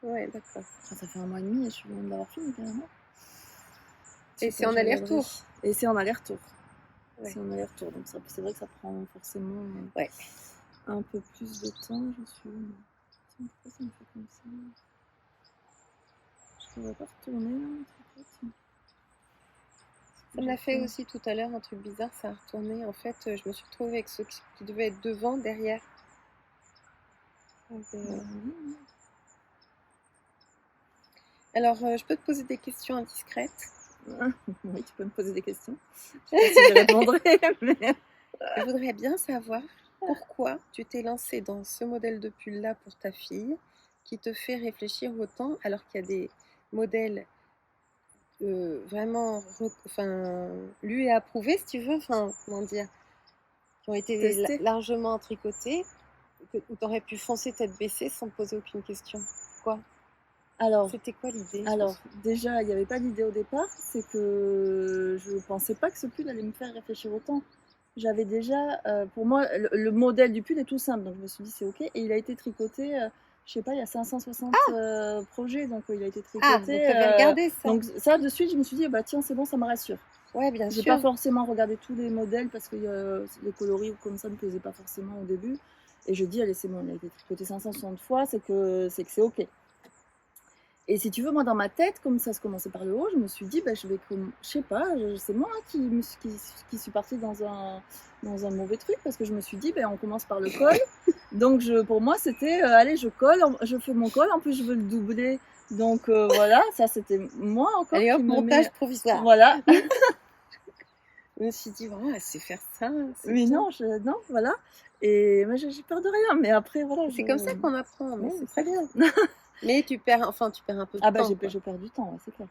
B: Ouais, d'accord.
A: Ça fait 1 mois et demi et je suis loin d'avoir fini, carrément.
B: Et c'est en aller-retour.
A: Et c'est en aller-retour.
B: Ouais.
A: C'est en aller-retour. Donc c'est vrai que ça prend forcément un peu plus de temps. Je suis. Pourquoi ça me fait comme ça? Je ne devrais pas retourner là.
B: Ça m'a fait aussi tout à l'heure un truc bizarre, ça a retourné. En fait, je me suis retrouvée avec ceux qui devaient être devant, derrière. Donc, alors, je peux te poser des questions indiscrètes?
A: Oui, tu peux me poser des questions. Je ne sais pas si je répondrai, mais...
B: Je voudrais bien savoir pourquoi tu t'es lancée dans ce modèle de pull-là pour ta fille, qui te fait réfléchir autant, alors qu'il y a des modèles vraiment lus et approuvés, si tu veux, comment dire, qui ont été largement tricotés, où tu aurais pu foncer tête baissée sans te poser aucune question. Quoi?
A: Alors,
B: c'était quoi l'idée?
A: Déjà, il n'y avait pas d'idée au départ, c'est que je ne pensais pas que ce pull allait me faire réfléchir autant. J'avais déjà, pour moi, le modèle du pull est tout simple, donc je me suis dit c'est ok, et il a été tricoté, je sais pas, il y a 560 projets, donc il a été tricoté.
B: Donc tu avais regardé ça.
A: Donc ça, de suite, je me suis dit, bah tiens, c'est bon, ça me rassure.
B: Ouais, bien sûr.
A: J'ai pas forcément regardé tous les modèles parce que les coloris comme ça ne me plaisaient pas forcément au début. Et je dis, allez, c'est bon, il a été tricoté 560 fois, c'est que c'est ok. Et si tu veux, moi, dans ma tête, comme ça se commençait par le haut, je me suis dit, bah, je sais pas, c'est moi qui suis partie dans un mauvais truc, parce que je me suis dit, bah, on commence par le col. Donc, pour moi, c'était, allez, je colle, je fais mon col, en plus, je veux le doubler. Donc, voilà, ça, c'était moi encore.
B: Allez hop, montage provisoire.
A: Voilà.
B: Je me suis dit, vraiment, elle sait faire ça.
A: Mais non, voilà. Et moi, j'ai peur de rien, mais après, voilà.
B: C'est comme ça qu'on apprend, mais c'est très bien. Mais tu perds un peu de temps.
A: Ah bah je perds du temps, c'est clair.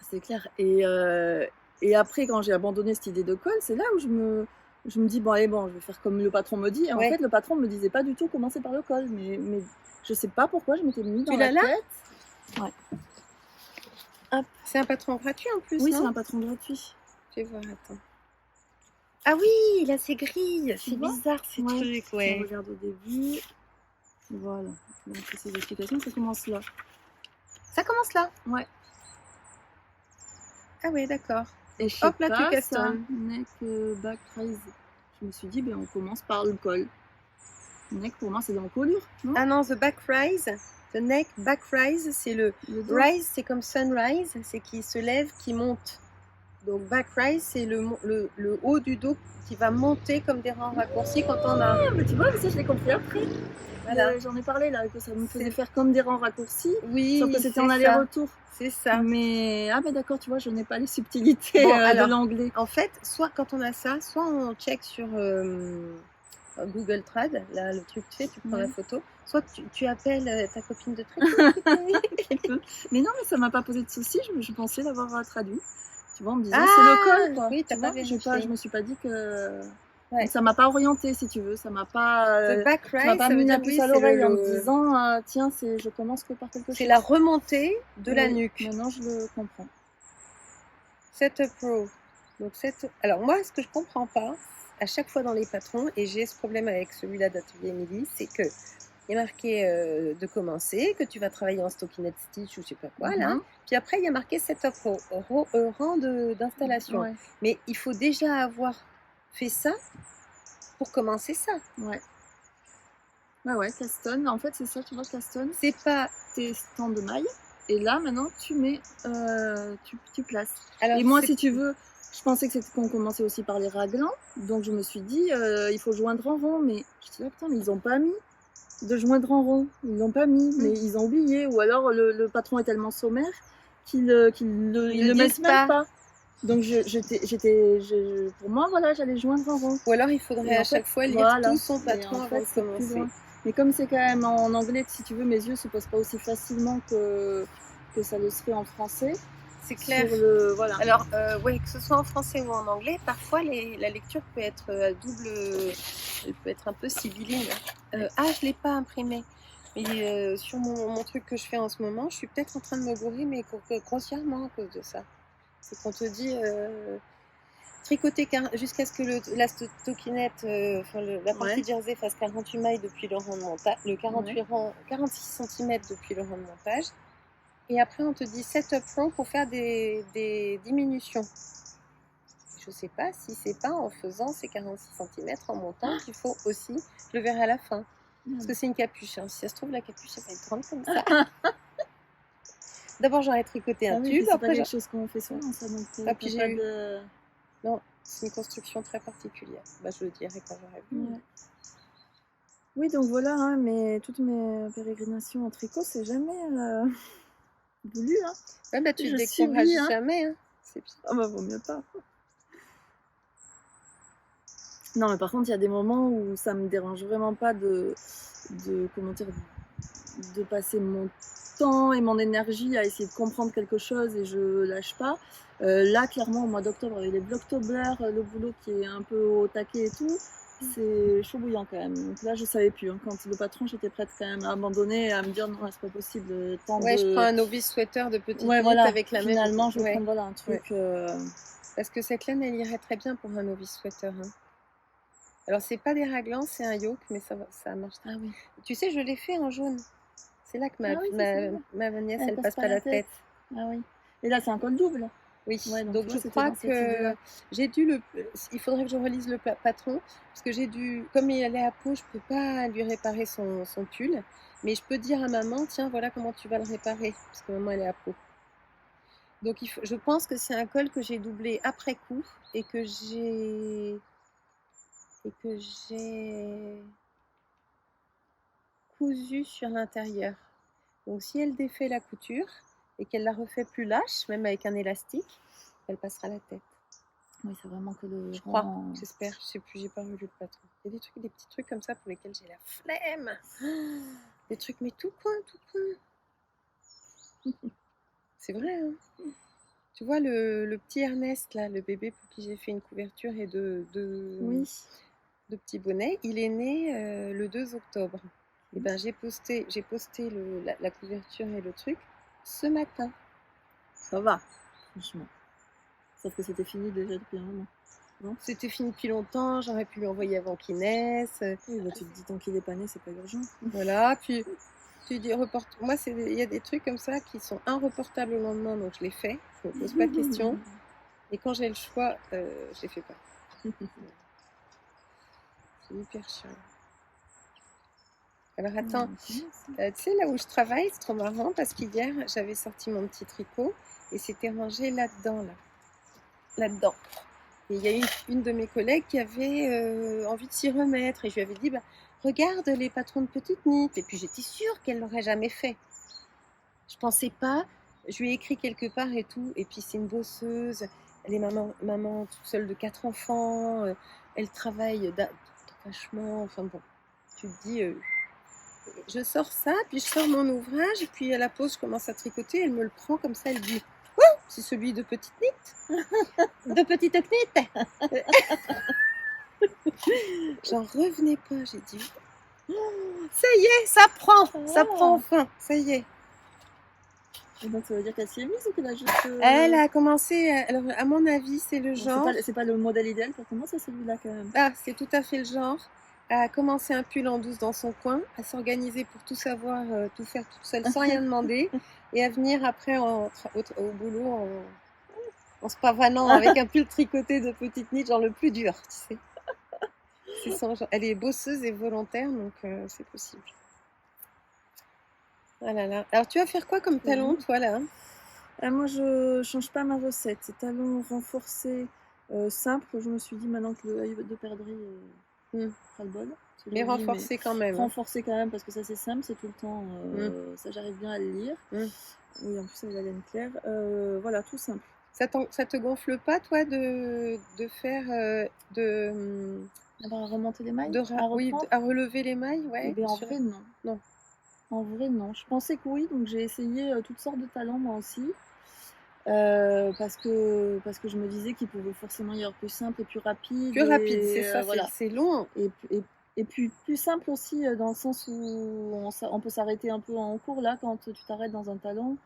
A: C'est clair. Et après, quand j'ai abandonné cette idée de col, c'est là où je me dis, bon, allez, bon, je vais faire comme le patron me dit. Et en fait, le patron me disait pas du tout commencer par le col. Mais je sais pas pourquoi je m'étais mis dans la tête. Ouais. Hop.
B: C'est un patron gratuit en plus,
A: oui,
B: non?
A: C'est un patron gratuit.
B: Je vais voir, attends. Ah oui, là c'est gris. C'est bizarre ces trucs, ouais.
A: On regarde au début. Voilà. Donc, ces explications, ça commence là.
B: Ça commence là?
A: Ouais.
B: Ah ouais, d'accord.
A: Et hop, là, tu castonnes. Neck back rise. Je me suis dit, ben, on commence par le col. Neck, pour moi, c'est dans colure, non?
B: Ah non, the back rise. The neck back rise, c'est le rise, c'est comme sunrise, c'est qui se lève, qui monte. Donc back rise, c'est le haut du dos qui va monter comme des rangs raccourcis quand on a...
A: Ah, mais tu vois, ça, je l'ai compris après. Voilà. J'en ai parlé là, que ça me faisait faire comme des rangs raccourcis.
B: Oui,
A: sauf que c'était en aller-retour.
B: C'est ça.
A: Mais d'accord, tu vois, je n'ai pas les subtilités de l'anglais.
B: En fait, soit quand on a ça, soit on check sur Google Trad, là, le truc tu prends la photo, soit tu appelles ta copine de tricoter.
A: Mais non, mais ça m'a pas posé de soucis, je pensais l'avoir traduit. Tu vois, en me disant c'est le col, quoi.
B: Oui, t'as pas vérifié.
A: Je me suis pas dit que... Ouais. Ça m'a pas orienté, si tu veux, ça m'a pas mis la puce à l'oreille en me disant tiens, je commence que par quelque chose.
B: C'est la remontée de la nuque.
A: Maintenant, je le comprends.
B: Setup row. Donc alors moi, ce que je comprends pas, à chaque fois dans les patrons, et j'ai ce problème avec celui-là d'Atelier Émilie, c'est que il y a marqué de commencer, que tu vas travailler en stockinette stitch ou je sais pas quoi là. Puis après, il y a marqué setup row, rang d'installation. Ouais. Mais il faut déjà avoir fait ça pour commencer ça.
A: Ouais, castonne. En fait, c'est ça, tu vois, castonne.
B: C'est pas
A: tes stands de mailles. Et là, maintenant, tu mets, tu places. Alors, et moi, si tu veux, je pensais que c'était qu'on commençait aussi par les raglans. Donc, je me suis dit, il faut joindre en rond. Mais je dis, putain, mais ils n'ont pas mis de joindre en rond. Ils l'ont pas mis, mais ils ont oublié. Ou alors, le patron est tellement sommaire qu'il le met même pas. Donc, pour moi, voilà, j'allais joindre en rond.
B: Ou alors, il faudrait à chaque fois lire tout son patron avant de commencer.
A: Mais comme c'est quand même en anglais, si tu veux, mes yeux ne se posent pas aussi facilement que ça le serait en français.
B: C'est clair.
A: Voilà.
B: Alors, que ce soit en français ou en anglais, parfois la lecture peut être à double Elle peut être un peu sibylline. Ah, je l'ai pas imprimé. Mais sur mon truc que je fais en ce moment, je suis peut-être en train de me bourrer, mais grossièrement à cause de ça. C'est qu'on te dit tricoter jusqu'à ce que la stockinette, la partie
A: Ouais.
B: jersey fasse 48 mailles depuis le rang de montage, 46 cm depuis le rang de montage. Et après, on te dit setup row pour faire des diminutions. Je ne sais pas si c'est pas en faisant ces 46 cm en montant qu'il faut aussi, je le verrai à la fin. Parce que c'est une capuche. Hein. Si ça se trouve, la capuche, elle va être grande comme ça. D'abord, j'aurais tricoté un tube.
A: C'est pas quelque chose qu'on fait souvent, ça. Donc,
B: Ah, puis j'ai eu...
A: de...
B: Non, c'est une construction très particulière. Bah, je le dirai quand j'aurai vu.
A: Ouais. Oui, donc voilà, hein, mais toutes mes pérégrinations en tricot, c'est jamais voulu. Hein.
B: Ouais, bah, tu te décourages
A: hein.
B: jamais. Hein. C'est bien.
A: Ah bah, vaut mieux pas. Non, mais par contre, il y a des moments où ça me dérange vraiment pas de passer mon temps et mon énergie à essayer de comprendre quelque chose et je lâche pas. Là, clairement, au mois d'octobre, avec les Vlogtober, le boulot qui est un peu au taquet et tout, c'est chaud bouillant quand même. Donc là, je savais plus. Hein. Quand le patron, j'étais prête quand même à abandonner et à me dire non, c'est pas possible.
B: Je prends un novice sweater de petite
A: knit voilà.
B: avec la
A: Finalement, je vais prendre un truc.
B: Parce que cette laine, elle irait très bien pour un novice sweater. Hein. Alors, c'est pas des raglans, c'est un yoke, mais ça marche.
A: Ah oui.
B: Tu sais, je l'ai fait en jaune. C'est là que ma nièce, elle passe pas la tête.
A: Ah oui. Et là, c'est un col double.
B: Oui, ouais, donc je crois que j'ai dû il faudrait que je relise le patron, parce que j'ai dû, comme il est à Pau, je peux pas lui réparer son pull, mais je peux dire à maman, tiens, voilà comment tu vas le réparer, parce que maman, elle est à Pau. Donc je pense que c'est un col que j'ai doublé après coup, et que j'ai cousu sur l'intérieur. Donc si elle défait la couture, et qu'elle la refait plus lâche, même avec un élastique, elle passera la tête.
A: Oui, c'est vraiment que le.
B: Je crois, j'espère, je sais plus, j'ai pas revu le patron. Il y a des petits trucs comme ça pour lesquels j'ai la flemme. Des trucs, mais tout coin. C'est vrai, hein. Tu vois le petit Ernest, là, le bébé pour qui j'ai fait une couverture et de petits bonnets, il est né le 2 octobre. Et ben j'ai posté la couverture et le truc ce matin.
A: Ça va, franchement. Sauf que c'était fini déjà depuis un moment.
B: C'était fini depuis longtemps, j'aurais pu lui envoyer avant qu'il naisse.
A: Oui, bah, tu te dis tant qu'il est pas né, c'est pas urgent.
B: Voilà, puis tu dis moi il y a des trucs comme ça qui sont irreportables le lendemain, donc je les fais, je me pose pas de questions. Et quand j'ai le choix, je les fais pas. C'est hyper chiant. Alors attends, tu sais là où je travaille, c'est trop marrant parce qu'hier j'avais sorti mon petit tricot et c'était rangé là-dedans. Là-dedans. Et il y a une de mes collègues qui avait envie de s'y remettre et je lui avais dit bah, regarde les patrons de petites knit. Et puis j'étais sûre qu'elle l'aurait jamais fait. Je pensais pas, je lui ai écrit quelque part et tout, et puis c'est une bosseuse, elle est maman toute seule de 4 enfants, elle travaille vachement, enfin bon, tu te dis, je sors ça, puis je sors mon ouvrage, et puis à la pause, je commence à tricoter, elle me le prend comme ça, elle dit, oh, c'est celui de petite knit, de petite knit. J'en revenais pas, j'ai dit, ça y est, ça prend enfin, ça y est.
A: Et donc ça veut dire qu'elle s'y est mise ou qu'elle a juste.
B: Elle a commencé, alors à mon avis, c'est le genre.
A: C'est pas le modèle idéal pour commencer celui-là quand même.
B: Ah, c'est tout à fait le genre. Elle a commencé un pull en douce dans son coin, à s'organiser pour tout savoir, tout faire toute seule sans rien demander, et à venir après au boulot en se pavanant avec un pull tricoté de petite knit, genre le plus dur, tu sais. C'est son genre. Elle est bosseuse et volontaire, donc c'est possible. Ah là là. Alors tu vas faire quoi comme talon, toi là?
A: Moi je change pas ma recette. C'est talon renforcé simple. Je me suis dit maintenant que l'œil de perdrix fera le bol.
B: Mais renforcé quand même.
A: Renforcé quand même parce que ça c'est simple, c'est tout le temps. Ça j'arrive bien à le lire. Oui, en plus avec la laine claire. Voilà, tout simple.
B: Ça te gonfle pas toi de faire
A: à remonter les mailles,
B: à relever les mailles, ouais.
A: En vrai non. En vrai non. Je pensais que oui, donc j'ai essayé toutes sortes de talons moi aussi. Parce que je me disais qu'il pouvait forcément y avoir plus simple et plus rapide.
B: Plus rapide, c'est
A: Et
B: ça,
A: voilà.
B: c'est long.
A: Et puis plus simple aussi, dans le sens où on peut s'arrêter un peu en cours là, quand tu t'arrêtes dans un talon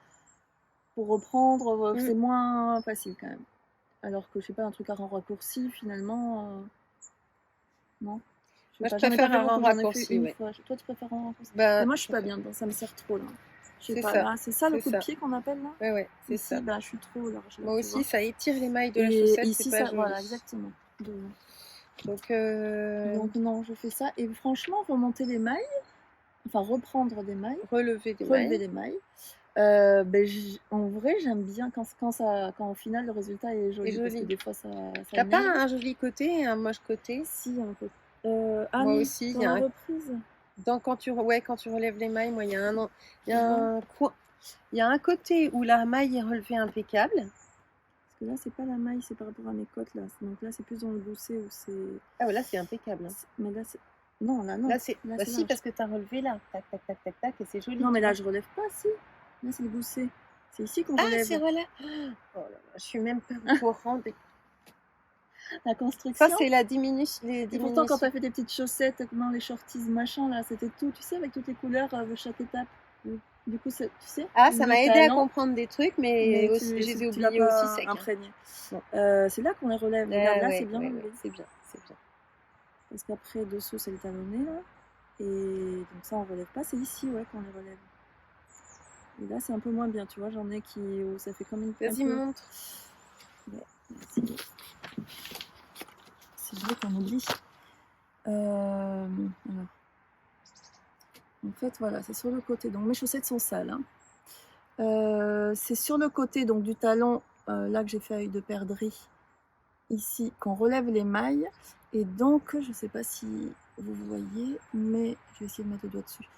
A: pour reprendre,
B: Mm.
A: c'est moins facile quand même. Alors que je sais pas, un truc à rang raccourci, finalement, non.
B: Moi, je
A: J'en ai pas
B: préfère
A: fait
B: un
A: beaucoup, j'en ai fait
B: raccourci,
A: une
B: ouais.
A: fois. Toi, tu préfères un raccourci?
B: Ben,
A: Mais moi, je suis pas bien dedans, ça me sert trop là. Je sais
B: c'est
A: pas,
B: ça,
A: là, c'est ça le
B: c'est
A: coup de
B: ça.
A: pied qu'on appelle là?
B: Ouais, ouais, c'est
A: Ici,
B: ça.
A: bah, je suis trop large là,
B: Moi
A: tu
B: aussi,
A: vois.
B: ça étire les mailles de la
A: Et
B: chaussette,
A: ici,
B: c'est pas
A: ça,
B: joli.
A: voilà, exactement.
B: Donc,
A: Donc non, je fais ça. Et franchement, remonter les mailles, enfin reprendre des mailles,
B: relever des
A: relever
B: mailles.
A: des mailles, en vrai, j'aime bien quand au final le résultat est joli, parce que des fois ça
B: T'as pas
A: énerve.
B: un joli côté et un moche côté?
A: Si, un peu.
B: Moi
A: non,
B: aussi,
A: dans
B: il y a
A: la
B: un...
A: reprise.
B: quand tu relèves les mailles, moi, il y a un
A: vois
B: il y a un côté où la maille est relevée impeccable.
A: Parce que là, c'est pas la maille, c'est par rapport à mes côtes là. Donc là, c'est plus dans le gousset où c'est.
B: Ah ouais, là, c'est impeccable.
A: Mais là, c'est. Non, là, non.
B: Là, c'est
A: Là,
B: bah
A: c'est
B: si,
A: large.
B: parce que t'as relevé là. Tac, tac, tac, tac, tac, et c'est joli.
A: Non, mais
B: tu
A: là,
B: vois.
A: je relève pas, si. Là, c'est le gousset. C'est ici qu'on
B: Ah,
A: relève.
B: c'est voilà. Oh là là, je suis même pas au courant.
A: La construction.
B: Ça, c'est la diminution.
A: Et pourtant, quand t'as fait tes petites chaussettes, dans les shorties machin, là, c'était tout, tu sais, avec toutes les couleurs de chaque étape. Du coup, tu sais.
B: Ah, ça m'a aidé à
A: talent,
B: comprendre des trucs, mais aussi, je les ai
A: tu l'as
B: oubliés
A: pas
B: aussi sec.
A: imprégné.
B: Bon.
A: C'est là qu'on les relève.
B: Ah,
A: Regarde, là,
B: ouais,
A: c'est bien
B: ouais,
A: relevé.
B: ouais, c'est bien, c'est bien.
A: Parce qu'après, dessous, c'est le talonné, là. Et donc ça, on relève pas. C'est ici, ouais, qu'on les relève. Et là, c'est un peu moins bien, tu vois. J'en ai où ça fait comme une.
B: Vas-y, montre.
A: Ouais, c'est vrai qu'on oublie. Voilà. En fait, voilà, c'est sur le côté. Donc mes chaussettes sont sales. Hein. C'est sur le côté donc du talon, là que j'ai fait avec de perdrix, ici, qu'on relève les mailles. Et donc, je ne sais pas si vous voyez, mais je vais essayer de mettre le doigt dessus.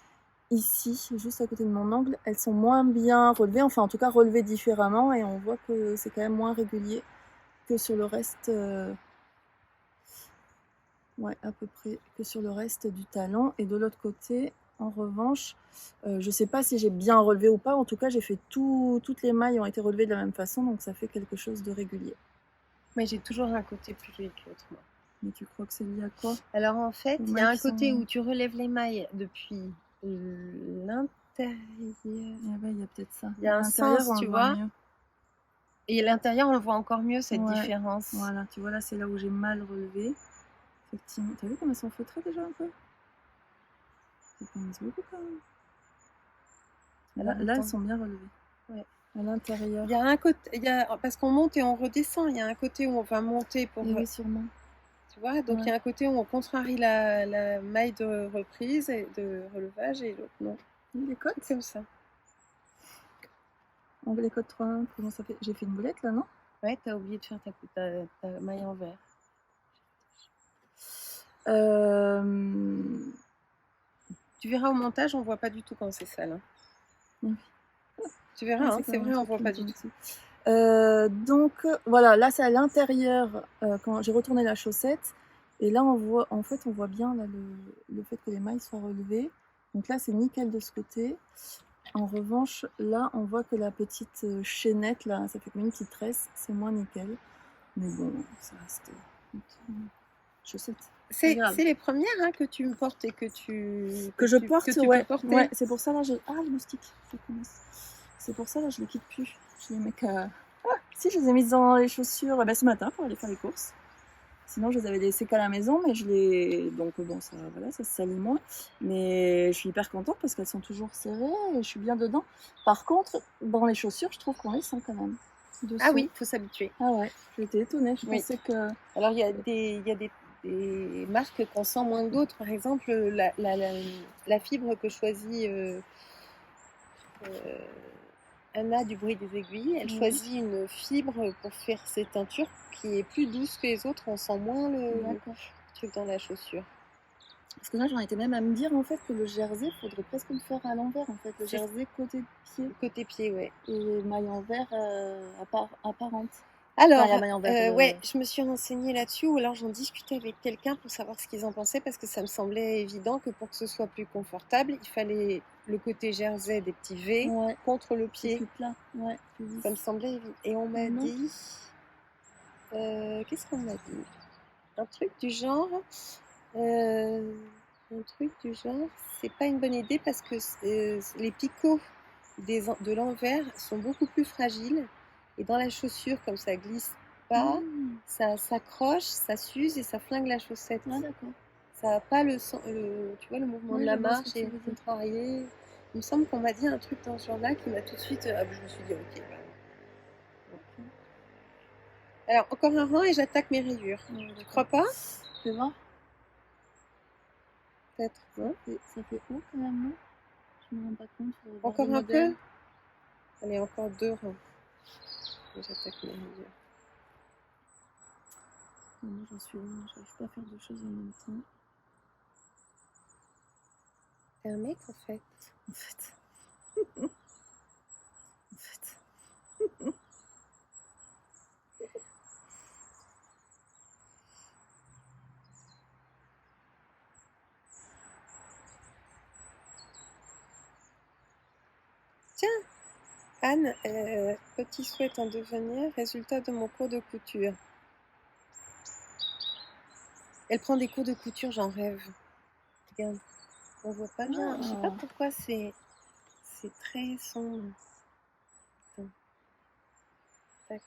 A: Ici, juste à côté de mon angle, elles sont moins bien relevées, enfin en tout cas relevées différemment, et on voit que c'est quand même moins régulier que sur le reste. Ouais, à peu près que sur le reste du talon. Et de l'autre côté, en revanche, je sais pas si j'ai bien relevé ou pas. En tout cas, j'ai fait toutes les mailles ont été relevées de la même façon, donc ça fait quelque chose de régulier.
B: Mais j'ai toujours un côté plus joli que l'autre, moi.
A: Mais tu crois que c'est lié à quoi?
B: Alors en fait, il y a un côté où tu relèves les mailles depuis l'intérieur.
A: Ah ouais, il y a peut-être ça.
B: Il y a un sens, tu vois. Mieux. Et à l'intérieur, on le voit encore mieux, cette différence.
A: Voilà, tu vois, là, c'est là où j'ai mal relevé. Effectivement. T'as vu comme elles sont feutrées déjà un peu? Ça commence beaucoup quand même. Là, elles sont bien relevées. Ouais. À l'intérieur.
B: Il y a un côté, parce qu'on monte et on redescend. Il y a un côté où on va monter pour.
A: Oui, sûrement.
B: Tu vois, donc il y a un côté où on contrarie la maille de reprise et de relevage et l'autre non.
A: Les côtes
B: comme ça.
A: On veut les côtes 3, comment ça fait? J'ai fait une boulette là, non?
B: Ouais, t'as oublié de faire ta maille en vert. Tu verras au montage, on voit pas du tout quand c'est sale. Hein. Oui. Tu verras, hein, c'est vrai, on voit pas du tout.
A: Donc voilà, là c'est à l'intérieur quand j'ai retourné la chaussette. Et là on voit, en fait on voit bien là, le fait que les mailles soient relevées. Donc là c'est nickel de ce côté. En revanche, là on voit que la petite chaînette, là, ça fait comme une petite tresse, c'est moins nickel. Mais bon, ça reste une chaussette.
B: C'est les premières hein, que tu me portes et que
A: je porte, ouais. Ouais, c'est pour ça là, ah le moustique, ça commence. C'est pour ça là, je les quitte plus. Je les mets qu'à... si, je les ai mises dans les chaussures ce matin pour aller faire les courses. Sinon, je les avais laissées qu'à la maison, mais je les... Donc bon, ça, voilà, ça se salit moins. Mais je suis hyper contente parce qu'elles sont toujours serrées et je suis bien dedans. Par contre, dans les chaussures, je trouve qu'on les sent quand même.
B: Dessous. Ah oui, il faut s'habituer.
A: Ah ouais, j'étais étonnée. Je pensais que...
B: Alors, il y a des marques qu'on sent moins que d'autres. Par exemple, la fibre que choisit Anna du bruit des aiguilles, elle choisit une fibre pour faire ses teintures qui est plus douce que les autres. On sent moins le truc dans la chaussure.
A: Parce que là, j'en étais même à me dire en fait que le jersey, il faudrait presque le faire à l'envers en fait. Le jersey côté pied.
B: Côté pied, ouais.
A: Et maille en vert apparente.
B: Alors,
A: Enfin, la maille en verre.
B: ouais, je me suis renseignée là-dessus, ou alors j'en discutais avec quelqu'un pour savoir ce qu'ils en pensaient, parce que ça me semblait évident que pour que ce soit plus confortable, il fallait le côté jersey des petits V
A: Ouais,
B: contre le
A: c'est
B: pied.
A: plus plat. Ouais, plus lisse.
B: Ça me semblait évident. Et on m'a
A: Non.
B: dit... qu'est-ce qu'on m'a dit? Un truc du genre... un truc du genre, c'est pas une bonne idée parce que les picots de l'envers sont beaucoup plus fragiles. Et dans la chaussure, comme ça glisse pas, ça s'accroche, ça s'use et ça flingue la chaussette.
A: Ah, d'accord.
B: Ça n'a pas tu vois, le mouvement
A: Oui,
B: de la
A: je vois ce
B: marche
A: que
B: et
A: tu veux dire.
B: contrarié. Il me semble qu'on m'a dit un truc dans ce genre-là qui m'a tout de suite... je me suis dit, ok.
A: Ok.
B: Alors, encore un rang et j'attaque mes rayures. Tu crois pas?
A: Fais voir.
B: Peut-être, non?
A: Ça fait haut quand même, non? Je me rends pas compte.
B: Encore un peu? Allez, encore 2 rangs. Et j'attaque mes rayures.
A: Moi, j'en suis loin. J'arrive pas à faire deux choses en même temps.
B: T'es un mec, en fait.
A: En fait. En fait.
B: Tiens, Anne, petit souhait en devenir, résultat de mon cours de couture. Elle prend des cours de couture, j'en rêve. Regarde, on voit pas bien. Je sais pas pourquoi c'est très sombre. Attends. Tac.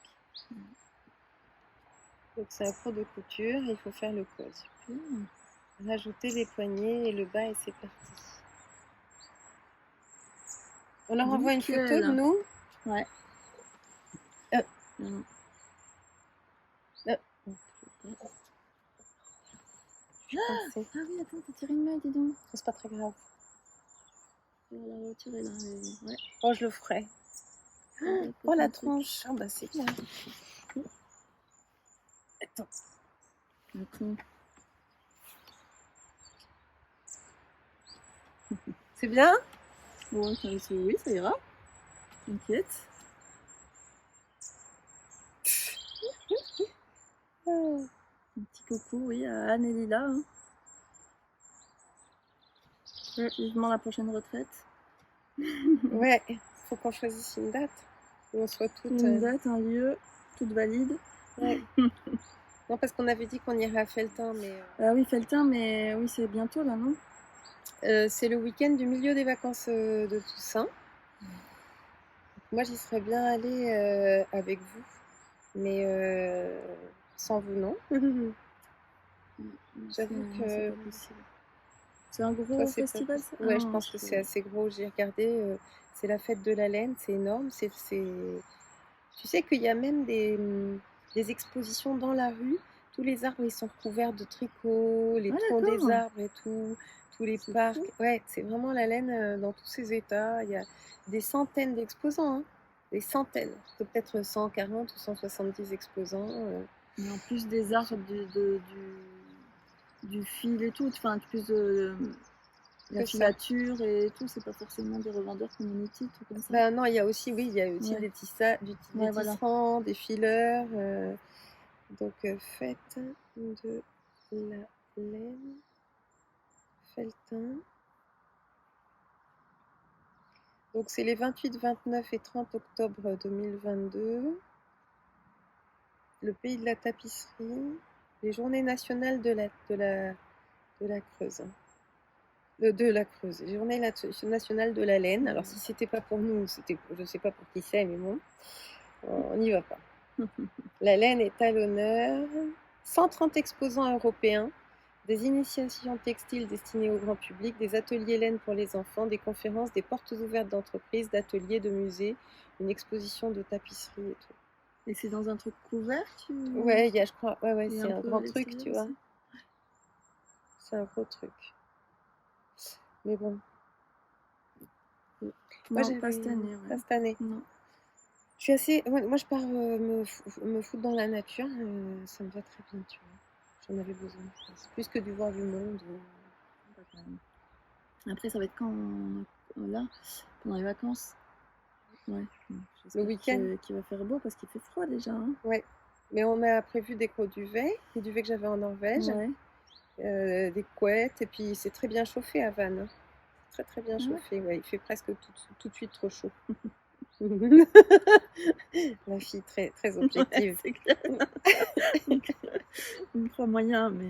B: Donc c'est un cours de couture, il faut faire le col. Rajouter les poignets et le bas et c'est parti. On leur envoie une photo de nous?
A: Ouais.
B: Non.
A: Ah oui, attends, t'as tiré une maille, dis donc.
B: C'est pas très grave.
A: Je vais la retirer là. Ouais.
B: Oh, je le ferai. Oh, la tronche. Ah, bah c'est bien. Attends. C'est bien?
A: Bon, oui, ça ira. T'inquiète. Un petit coucou, oui, à Anne et Lila. Hein. Vivement la prochaine retraite.
B: Ouais, faut qu'on choisisse une date. Où on soit toutes.
A: Une date, un lieu, toute valide.
B: Ouais. Non, parce qu'on avait dit qu'on irait à Felletin, mais.
A: Ah oui, Felletin, mais oui, c'est bientôt là, non?
B: C'est le week-end du milieu des vacances de Toussaint. Moi, j'y serais bien allée avec vous, mais sans vous, non. J'avoue que
A: c'est pas possible. C'est un gros festival, ça?
B: Ouais, je pense que c'est assez gros. J'ai regardé, c'est la fête de la laine, c'est énorme. Tu sais qu'il y a même des expositions dans la rue. Tous les arbres, ils sont recouverts de tricots, les troncs des arbres et tout, tous les parcs. Fou. Ouais, c'est vraiment la laine dans tous ses états. Il y a des centaines d'exposants, hein. Des centaines. Peut-être 140 ou 170 exposants.
A: Mais en plus des arbres, du fil et tout, enfin, plus de la filature et tout, c'est pas forcément des revendeurs community, tout comme ça.
B: Bah non, il y a aussi, oui, il y a aussi des tisserands, des fileurs. Donc, fête de la laine, Felletin. Donc, c'est les 28, 29 et 30 octobre 2022. Le pays de la tapisserie. Les journées nationales de la Creuse. De la Creuse. Les journées nationales de la laine. Alors, si c'était pas pour nous, je sais pas pour qui c'est, mais bon, on n'y va pas. La laine est à l'honneur. 130 exposants européens, des initiations textiles destinées au grand public, des ateliers laine pour les enfants, des conférences, des portes ouvertes d'entreprises, d'ateliers, de musées, une exposition de tapisserie et tout.
A: Et c'est dans un truc couvert,
B: Ouais, il y a, je crois, ouais, c'est un grand truc, tu vois. C'est un gros truc. Mais bon.
A: Moi, pas cette année.
B: Pas cette année.
A: Non.
B: Je suis assez. Moi, je pars me foutre dans la nature. Ça me va très bien, tu vois. J'en avais besoin. C'est plus que du voir du monde.
A: Après, ça va être quand là, pendant les vacances. Ouais.
B: Le week-end.
A: Qu'il va faire beau parce qu'il fait froid déjà. Hein.
B: Ouais. Mais on a prévu des gros duvets, les duvets que j'avais en Norvège,
A: Ouais.
B: des couettes, et puis c'est très bien chauffé à Vannes, hein. Très très bien
A: Ah ouais.
B: chauffé, ouais. Il fait presque tout de suite trop chaud. La fille très, très objective.
A: C'est clair. On me croit moyen, mais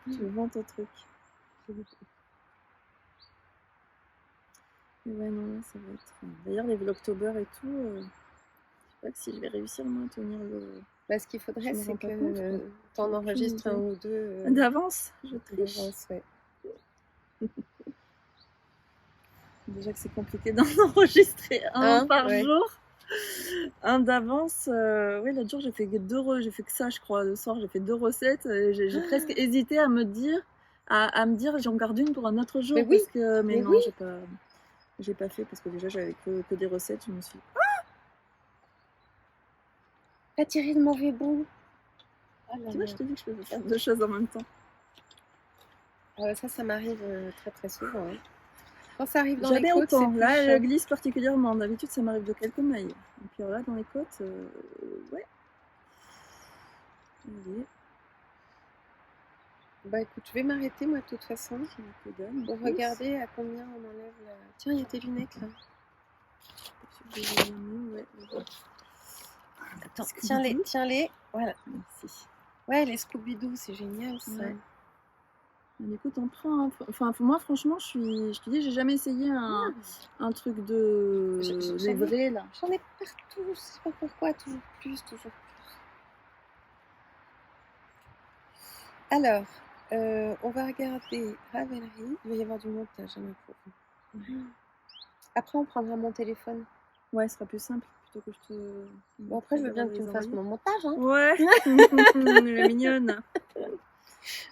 A: tu vends ton truc. Et ouais, non, ça va être. D'ailleurs, les Vlogtober et tout, je sais pas si je vais réussir moi à tenir le.
B: Bah, ce qu'il
A: Je
B: faudrait,
A: me
B: c'est
A: rends pas compte,
B: que
A: quoi.
B: tu en
A: J'ai aucune
B: enregistres un
A: idée.
B: ou deux
A: D'avance, je triche.
B: d'avance, ouais.
A: Déjà que c'est compliqué d'en enregistrer un par
B: Ouais.
A: jour. Un d'avance. Oui, l'autre jour, j'ai fait que ça, je crois. Le soir, j'ai fait 2 recettes. J'ai presque hésité à me dire, j'en garde une pour un autre jour.
B: Mais oui,
A: Parce que, mais
B: mais
A: non,
B: oui.
A: j'ai pas fait parce que déjà, j'avais que des recettes. Je me suis dit,
B: T'as tiré le mauvais bout. Oh là
A: tu vois,
B: là.
A: je te dis que je peux faire 2 choses en même temps.
B: Ça m'arrive très très souvent, hein. Quand ça arrive dans les
A: Jamais
B: côtes, c'est
A: autant.
B: plus
A: Là, elle
B: chiant.
A: glisse particulièrement. D'habitude, ça m'arrive de quelques mailles. Et puis alors là, dans les côtes, ouais. Allez,
B: Bah écoute, je vais m'arrêter moi de toute façon
A: j'ai la que dalle, en
B: pour
A: plus.
B: regarder à combien on enlève la... Tiens, il y a tes lunettes là.
A: Je sais pas si je vais les aimer, ouais, vas-y.
B: Attends,
A: Scooby-Doo.
B: tiens-les. Voilà.
A: Merci.
B: Ouais, les Scooby-Doo, c'est génial ça.
A: Ouais. Mais écoute, on prend. Enfin, moi, franchement, je te dis, j'ai jamais essayé un truc de les vrais là.
B: J'en ai partout, je sais pas pourquoi, toujours plus, toujours plus. Alors, on va regarder Ravelry. Il va y avoir du montage, hein, ma pauvre. Après, on prendra mon téléphone.
A: Ouais, ce sera plus simple plutôt que je te.
B: Bon, après, je veux bien que tu me fasses mon montage, hein.
A: Ouais, elle est mignonne.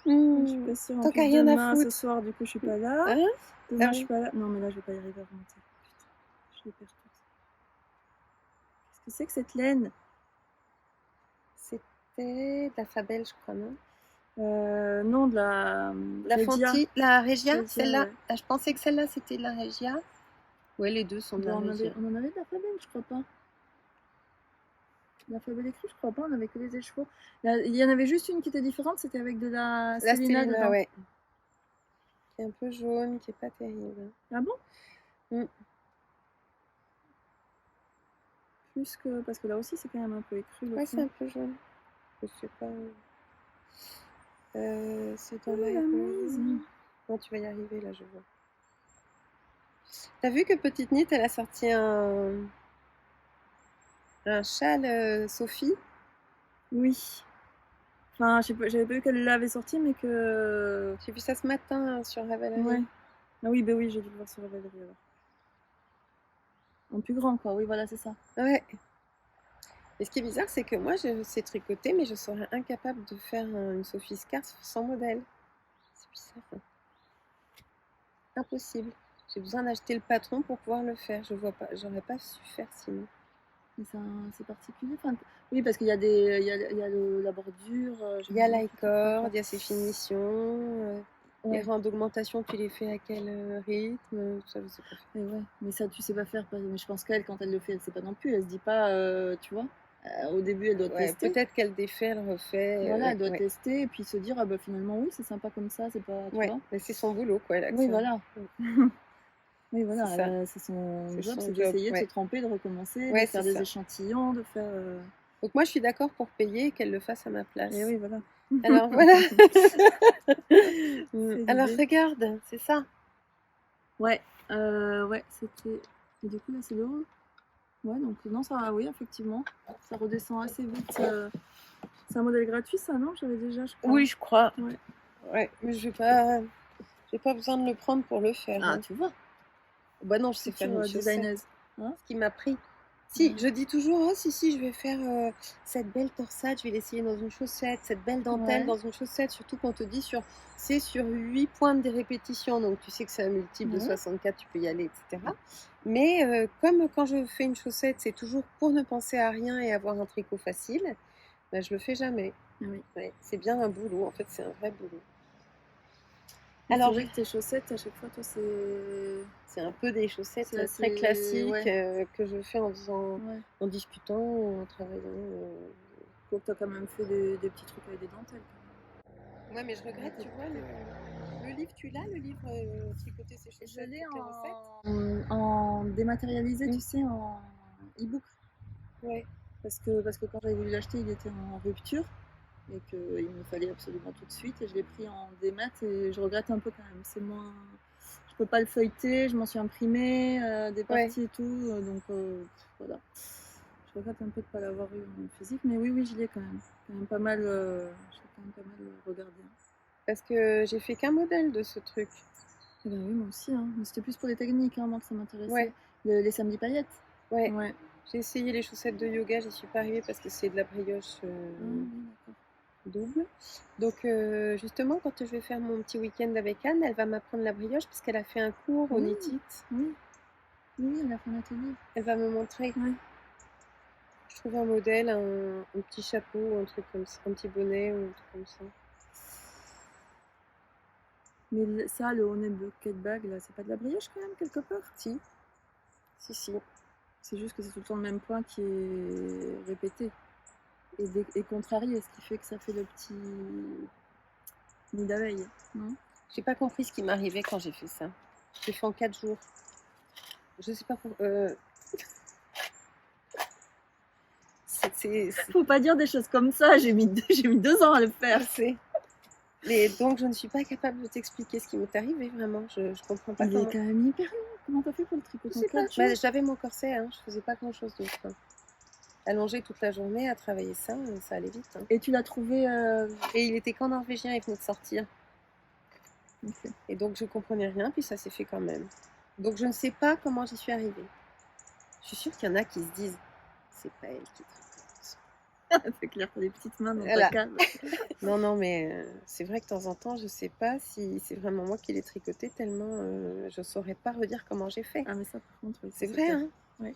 A: Je suis pas sûre. En
B: Tant
A: plus,
B: qu'à rien à
A: demain, ce
B: foutre.
A: soir, du coup, je suis pas là.
B: Hein?
A: Demain,
B: Ah
A: je
B: oui.
A: suis pas là. Non, mais là, je vais pas y arriver à remonter. Putain, je les perds toutes. Qu'est-ce que c'est que cette laine?
B: C'était de la Fabel, je crois, non?
A: Non, de la Regia.
B: Fenty, la Regia,
A: Regia,
B: celle-là.
A: ouais.
B: Ah, je pensais que celle-là, c'était de la Regia. Ouais, les deux sont de la Regia.
A: On en avait de la Fabel, je crois pas. La Fabel écrit, je crois pas, on avait que les écheveaux. Il y en avait juste une qui était différente, c'était avec de la Stélina dedans.
B: Ouais. Qui est un peu jaune, qui est pas terrible.
A: Ah bon? Plus que. Parce que là aussi, c'est quand même un peu écru.
B: Ouais, c'est un peu jaune. Je sais pas. C'est dans
A: la mise.
B: Non, tu vas y arriver, là, je vois. T'as vu que Petite Nit, elle a sorti un châle Sophie?
A: Oui. Enfin, j'avais pas vu qu'elle l'avait sorti, mais que.
B: J'ai vu ça ce matin sur Ravelry.
A: Ouais. Ah oui, bah oui, j'ai dû le voir sur Ravelry alors. En plus grand, quoi. Oui, voilà, c'est ça.
B: Ouais. Et ce qui est bizarre, c'est que moi, je sais tricoter, mais je serais incapable de faire une Sophie Scarf sans modèle. C'est bizarre, hein. Impossible. J'ai besoin d'acheter le patron pour pouvoir le faire. Je vois pas, j'aurais pas su faire sinon.
A: Mais c'est particulier. Enfin, oui, parce qu'il y a la bordure.
B: Il y a l'icord, il y a ses finitions.
A: Ouais.
B: Les rangs d'augmentation, tu les fais à quel rythme? Ça, je sais pas faire.
A: Ouais. Mais ça, tu sais pas faire. Mais je pense qu'elle, quand elle le fait, elle sait pas non plus. Elle se dit pas, tu vois. Au début, elle doit tester.
B: Peut-être qu'elle défait, elle refait.
A: Voilà, elle doit tester et puis se dire, ah bah finalement, oui, c'est sympa comme ça, c'est pas. Tu vois.
B: Mais c'est son boulot, quoi. Elle
A: oui, voilà. Oui, voilà, c'est son job, c'est d'essayer de se tromper, de recommencer, de faire des échantillons, de faire.
B: Donc moi, je suis d'accord pour payer et qu'elle le fasse à ma place.
A: Et oui, voilà.
B: Alors voilà. Alors regarde, c'est ça.
A: Ouais, c'était. Et du coup, là, c'est le haut. Ouais, donc non, ça, oui, effectivement, ça redescend assez vite. C'est un modèle gratuit, ça, non? J'avais déjà, je crois.
B: Oui, je crois.
A: Ouais,
B: mais j'ai pas besoin de le prendre pour le faire.
A: Ah, tu vois.
B: Bah non, je sais faire une
A: designeuse.
B: Hein, ce qui m'a pris. Si, je dis toujours, si, je vais faire cette belle torsade, je vais l'essayer dans une chaussette, cette belle dentelle dans une chaussette, surtout qu'on te dit c'est sur 8 points de répétition, donc tu sais que c'est un multiple de 64, tu peux y aller, etc. Mais comme quand je fais une chaussette, c'est toujours pour ne penser à rien et avoir un tricot facile, bah, je le fais jamais.
A: Oui.
B: Ouais, c'est bien un boulot, en fait c'est un vrai boulot.
A: Mais
B: Alors,
A: c'est vrai que tes chaussettes, à chaque fois, toi,
B: c'est un peu des chaussettes
A: c'est
B: très
A: assez...
B: classiques
A: Ouais,
B: que je fais en faisant,
A: ouais.
B: en discutant, en travaillant.
A: Faut que t'as quand même fait des petits trucs avec des dentelles, quand même.
B: Ouais, mais je regrette, tu vois, le livre, tu l'as, le livre Tricoter ses
A: Je
B: chaussettes,
A: l'ai
B: toutes les recettes?
A: en dématérialisé,
B: Mm.
A: tu sais, en e-book.
B: Ouais.
A: Parce que quand j'avais voulu l'acheter, il était en rupture. Et qu'il me fallait absolument tout de suite. Et je l'ai pris en démat et je regrette un peu quand même. C'est moins... Je peux pas le feuilleter, je m'en suis imprimé des parties et tout. Donc voilà. Je regrette un peu de ne pas l'avoir eu en physique. Mais oui, je l'ai quand même. Quand même pas mal, j'ai quand même pas mal regardé.
B: Parce que j'ai fait qu'un modèle de ce truc.
A: Eh ben oui, moi aussi. Hein. Mais c'était plus pour les techniques, hein, moi, que ça m'intéressait.
B: Ouais.
A: Les samedis paillettes.
B: Ouais.
A: Ouais.
B: J'ai essayé les chaussettes de yoga, j'y suis pas arrivée parce que c'est de la brioche
A: Ah, oui, d'accord.
B: double. Donc justement, quand je vais faire mon petit week-end avec Anne, elle va m'apprendre la brioche parce qu'elle a fait un cours au
A: Oui.
B: Knit.
A: Oui, elle a fait un atelier.
B: Elle va me montrer.
A: Ouais.
B: Je trouve un modèle, un petit chapeau, un truc comme ça, un petit bonnet ou un truc comme ça.
A: Mais ça, le Honey Bucket Bag, là, c'est pas de la brioche quand même, quelque part?
B: Si.
A: C'est juste que c'est tout le temps le même point qui est répété et contrarié, ce qui fait que ça fait le petit nid d'abeille, non?
B: J'ai pas compris ce qui m'arrivait quand j'ai fait ça. J'ai fait en 4 jours. Je sais pas pourquoi.
A: Faut pas dire des choses comme ça, j'ai mis 2 ans à le faire.
B: Je sais. Mais donc je ne suis pas capable de t'expliquer ce qui m'est arrivé vraiment. Je comprends pas.
A: Il est quand même hyper long. Comment t'as fait pour le tricoter en 4 jours?
B: Bah, j'avais mon corset, hein. Je faisais pas grand chose d'autre. Hein. Allongée toute la journée à travailler ça allait vite. Hein.
A: Et tu l'as trouvé
B: Et il était qu'en norvégien, il venait de sortir.
A: Okay.
B: Et donc je comprenais rien, puis ça s'est fait quand même. Donc je ne sais pas comment j'y suis arrivée. Je suis sûre qu'il y en a qui se disent, c'est pas elle qui tricote.
A: C'est clair, t'as des petites mains dans
B: Voilà.
A: ta cave.
B: Non, mais c'est vrai que de temps en temps, je sais pas si c'est vraiment moi qui l'ai tricoté, tellement je saurais pas redire comment j'ai fait.
A: Ah, mais ça, par contre, oui,
B: c'est vrai, hein.
A: Ouais.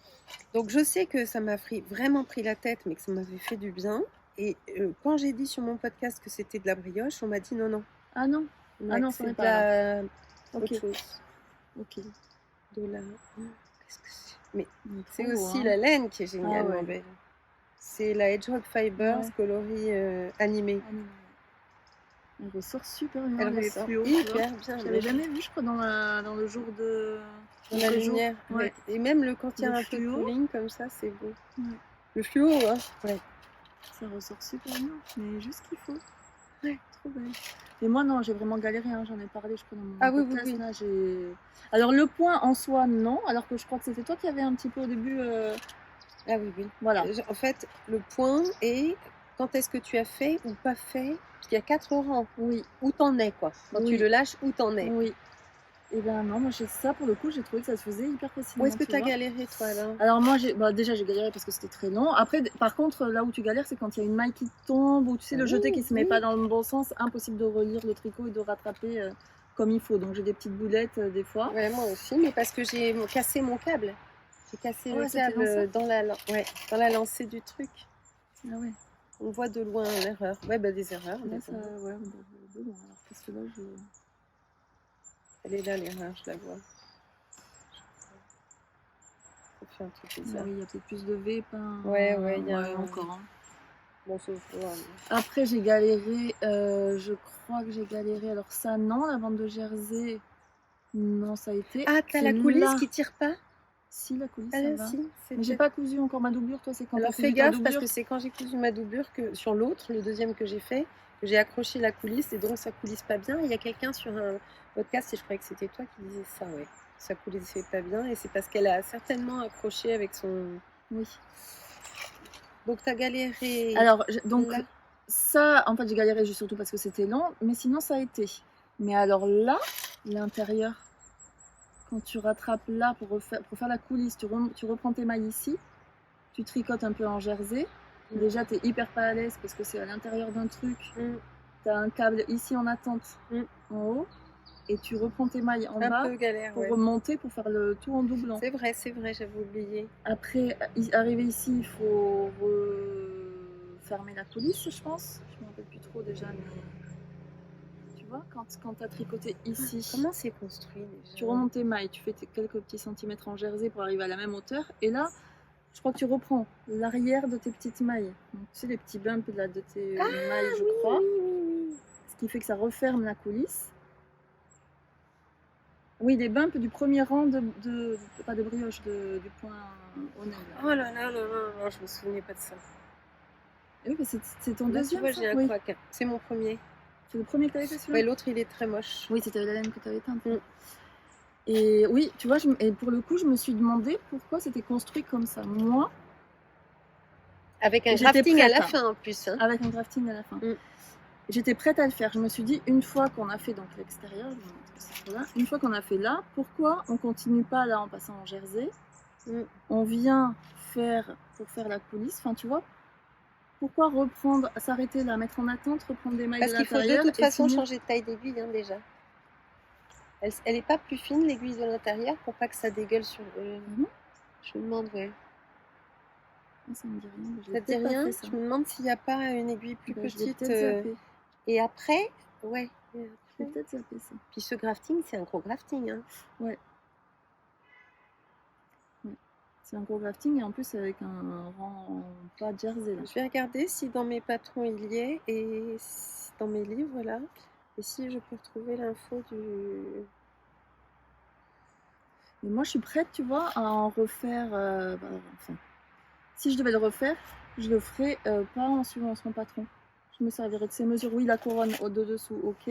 B: Donc je sais que ça m'a vraiment pris la tête, mais que ça m'avait fait du bien. Et quand j'ai dit sur mon podcast que c'était de la brioche, on m'a dit non.
A: Ah non,
B: Ouais,
A: ah non,
B: c'est de
A: pas
B: autre chose.
A: Ok.
B: De la... Qu'est-ce que c'est? Mais c'est
A: beau,
B: aussi
A: hein.
B: la laine qui est génialement
A: ouais.
B: belle. C'est la Hedgehog Fibers coloris animée.
A: Elle ressort super bien,
B: Elle
A: les
B: ressort
A: fluos.
B: hyper bien.
A: Je l'avais jamais vu, je crois, dans le jour de...
B: Dans la lumière.
A: Ouais.
B: Et même quand il y a
A: Le
B: un peu de
A: fluo.
B: cooling comme ça, c'est beau.
A: Ouais.
B: Le fluo, hein. Ouais.
A: Ça ressort super bien, mais juste ce qu'il faut.
B: Ouais.
A: Trop belle. Et moi, non, j'ai vraiment galéré, hein, j'en ai parlé, je crois, dans mon podcast.
B: Oui.
A: Là, alors, le point en soi, non, alors que je crois que c'était toi qui avais un petit peu au début...
B: Ah oui.
A: Voilà.
B: En fait, le point est quand est-ce que tu as fait ou pas fait, parce qu'il y a 4 rangs.
A: Oui.
B: Où t'en es, quoi. Quand tu le lâches, où t'en es.
A: Oui. Et ben non, moi ça pour le coup, j'ai trouvé que ça se faisait hyper facilement.
B: Où est-ce que tu as galéré, toi, alors?
A: Alors moi, déjà j'ai galéré parce que c'était très long. Après, par contre, là où tu galères, c'est quand il y a une maille qui tombe ou tu sais le jeté qui se met pas dans le bon sens, impossible de relire le tricot et de rattraper comme il faut. Donc j'ai des petites boulettes des fois.
B: Ouais, moi aussi, mais parce que j'ai cassé mon câble. J'ai cassé le câble dans la lancée du truc.
A: Ah ouais.
B: On voit de loin l'erreur. Ouais, bah des erreurs.
A: Là, ça, de loin. Alors parce que là,
B: elle est là, l'erreur, je la vois. Ça fait un truc bizarre.
A: Oui, il y a peut-être plus de V.
B: Ouais, il y a
A: encore. Hein.
B: Bon, sauf
A: Après, j'ai galéré, je crois que j'ai galéré. Alors ça, non, la bande de jersey, non, ça a été.
B: Ah, t'as la coulisse qui tire pas?
A: Si, la coulisse, ça va.
B: Si,
A: mais j'ai pas cousu encore ma doublure, toi, c'est quand?
B: Alors fais gaffe, parce que c'est quand j'ai cousu ma doublure que sur l'autre, le deuxième que j'ai fait, que j'ai accroché la coulisse et donc ça coulisse pas bien. Il y a quelqu'un sur un podcast, et je croyais que c'était toi qui disais ça, ouais. Ça coulissait pas bien et c'est parce qu'elle a certainement accroché avec son...
A: Oui.
B: Donc t'as galéré...
A: Alors, donc ça, en fait, j'ai galéré surtout parce que c'était long, mais sinon ça a été. Mais alors là, l'intérieur, quand tu rattrapes là pour faire la coulisse, tu reprends tes mailles ici, tu tricotes un peu en jersey. Déjà, tu es hyper pas à l'aise parce que c'est à l'intérieur d'un truc. Tu as un câble ici en attente, en haut, et tu reprends tes mailles en bas pour remonter, pour faire le tout en doublant.
B: C'est vrai, j'avais oublié.
A: Après, arrivé ici, il faut fermer la coulisse, je pense. Je ne me rappelle plus trop déjà, mais vois, quand tu as tricoté ici,
B: Comment c'est construit déjà?
A: tu remontes tes mailles, tu fais quelques petits centimètres en jersey pour arriver à la même hauteur. Et là, je crois que tu reprends l'arrière de tes petites mailles. Donc, tu sais, les petits bumps là, de tes mailles, je crois.
B: Oui.
A: Ce qui fait que ça referme la coulisse. Oui, les bumps du premier rang pas de brioche, du point au nez.
B: Oh là là là là, je me souvenais pas de ça.
A: Oui, mais c'est ton
B: Là, tu
A: deuxième,
B: vois,
A: ça?
B: j'ai un
A: Oui.
B: couac. C'est mon premier.
A: C'est le premier que tu avais fait, celui-là?
B: Ouais, l'autre, il est très moche.
A: Oui, c'était la laine que tu avais teinte.
B: Mm.
A: Et oui, tu vois, et pour le coup, je me suis demandé pourquoi c'était construit comme ça. Moi,
B: avec un
A: j'étais
B: grafting à
A: prête,
B: la
A: hein.
B: fin en plus. Hein.
A: Avec un grafting à la fin.
B: Mm.
A: J'étais prête à le faire. Je me suis dit, une fois qu'on a fait donc l'extérieur, une fois qu'on a fait là, pourquoi on continue pas là en passant en jersey?
B: Mm.
A: On vient pour faire la coulisse. Enfin, tu vois, pourquoi reprendre, s'arrêter là, mettre en attente, reprendre des mailles
B: Parce
A: de
B: qu'il faut
A: l'intérieur
B: de toute façon
A: finir...
B: changer de taille d'aiguille hein, déjà. Elle est pas plus fine l'aiguille de l'intérieur pour pas que ça dégueule sur le... Je me demande, ouais.
A: Ça me dit rien.
B: Ça te dit rien? Je me demande s'il n'y a pas une aiguille plus petite. Et après, ouais.
A: Je vais peut-être zapper ça.
B: Puis ce grafting, c'est un gros grafting. Hein.
A: Ouais. C'est un gros grafting et en plus avec un rang pas jersey là.
B: Je vais regarder si dans mes patrons il y est et dans mes livres là. Et si je peux retrouver l'info du...
A: Mais moi je suis prête, tu vois, à en refaire. Enfin, si je devais le refaire, je le ferais pas en suivant son patron. Je me servirais de ces mesures. Oui, la couronne de dessous, ok.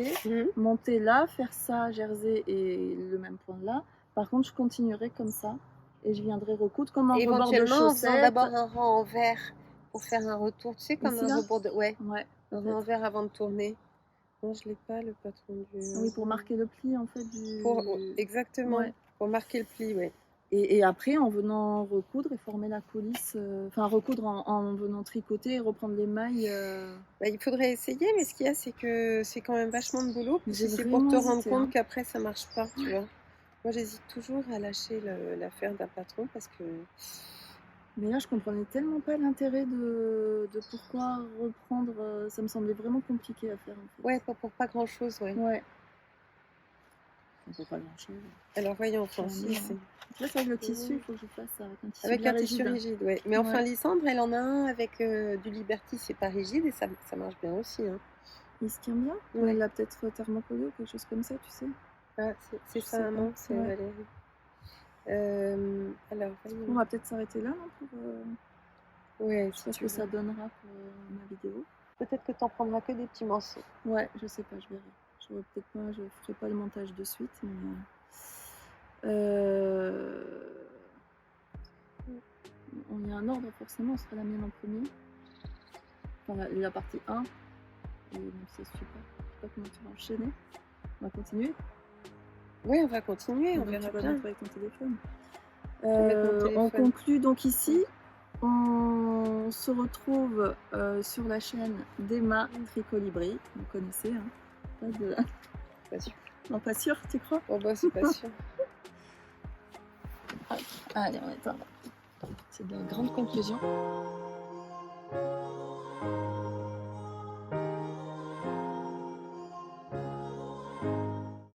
A: Monter là, faire ça, jersey et le même point là. Par contre, je continuerai comme ça et je viendrai recoudre comme un rebord de chaussette.
B: Éventuellement, en faisant d'abord un rang en vert pour faire un retour, tu sais, comme un rebord de... Ouais, un rang en vert avant de tourner. Non, je l'ai pas, le patron du...
A: Oui, pour marquer le pli, en fait, du...
B: Exactement, ouais. Pour marquer le pli, ouais.
A: Et après, en venant recoudre et former la coulisse, enfin recoudre en venant tricoter et reprendre les mailles.
B: Bah, il faudrait essayer, mais ce qu'il y a, c'est que c'est quand même vachement de boulot. Si c'est pour te rendre compte qu'après ça marche pas, tu vois. Moi, j'hésite toujours à lâcher l'affaire d'un patron parce que.
A: Mais là, je comprenais tellement pas l'intérêt de pourquoi reprendre. Ça me semblait vraiment compliqué à faire. En fait.
B: Ouais, pour pas grand chose, ouais.
A: Ouais. Pour pas grand chose.
B: Alors, voyons, Francis.
A: Là, c'est avec le tissu, il faut que je fasse ça avec un tissu.
B: Avec un tissu rigide, ouais. Mais enfin, Lysandre, elle en a un avec du Liberty, c'est pas rigide et ça marche bien aussi. Hein.
A: Il se tient bien? Ouais. Il a peut-être thermocollé ou quelque chose comme ça, tu sais.
B: Ah, c'est ça, non? C'est Valérie. Alors, voyons.
A: On va peut-être s'arrêter là, non pour,
B: ouais,
A: je sais pas ce que ça donnera pour ma vidéo.
B: Peut-être que tu en prendras que des petits morceaux.
A: Ouais, je sais pas, je verrai. Je ne ferai pas le montage de suite, mais on y a un ordre forcément, ce sera la mienne en premier. Enfin, la partie 1. Et bon, c'est super. Je sais pas comment tu vas enchaîner. On va continuer.
B: Oui, on va continuer, on verra bien.
A: Avec ton téléphone. On conclut donc ici. On se retrouve sur la chaîne d'Emma Tricolibri. Vous connaissez, hein? Pas de...
B: Pas sûr.
A: Non, pas sûr, tu crois?
B: Oh bah, c'est pas sûr.
A: Allez, on est en... C'est de la grande conclusion.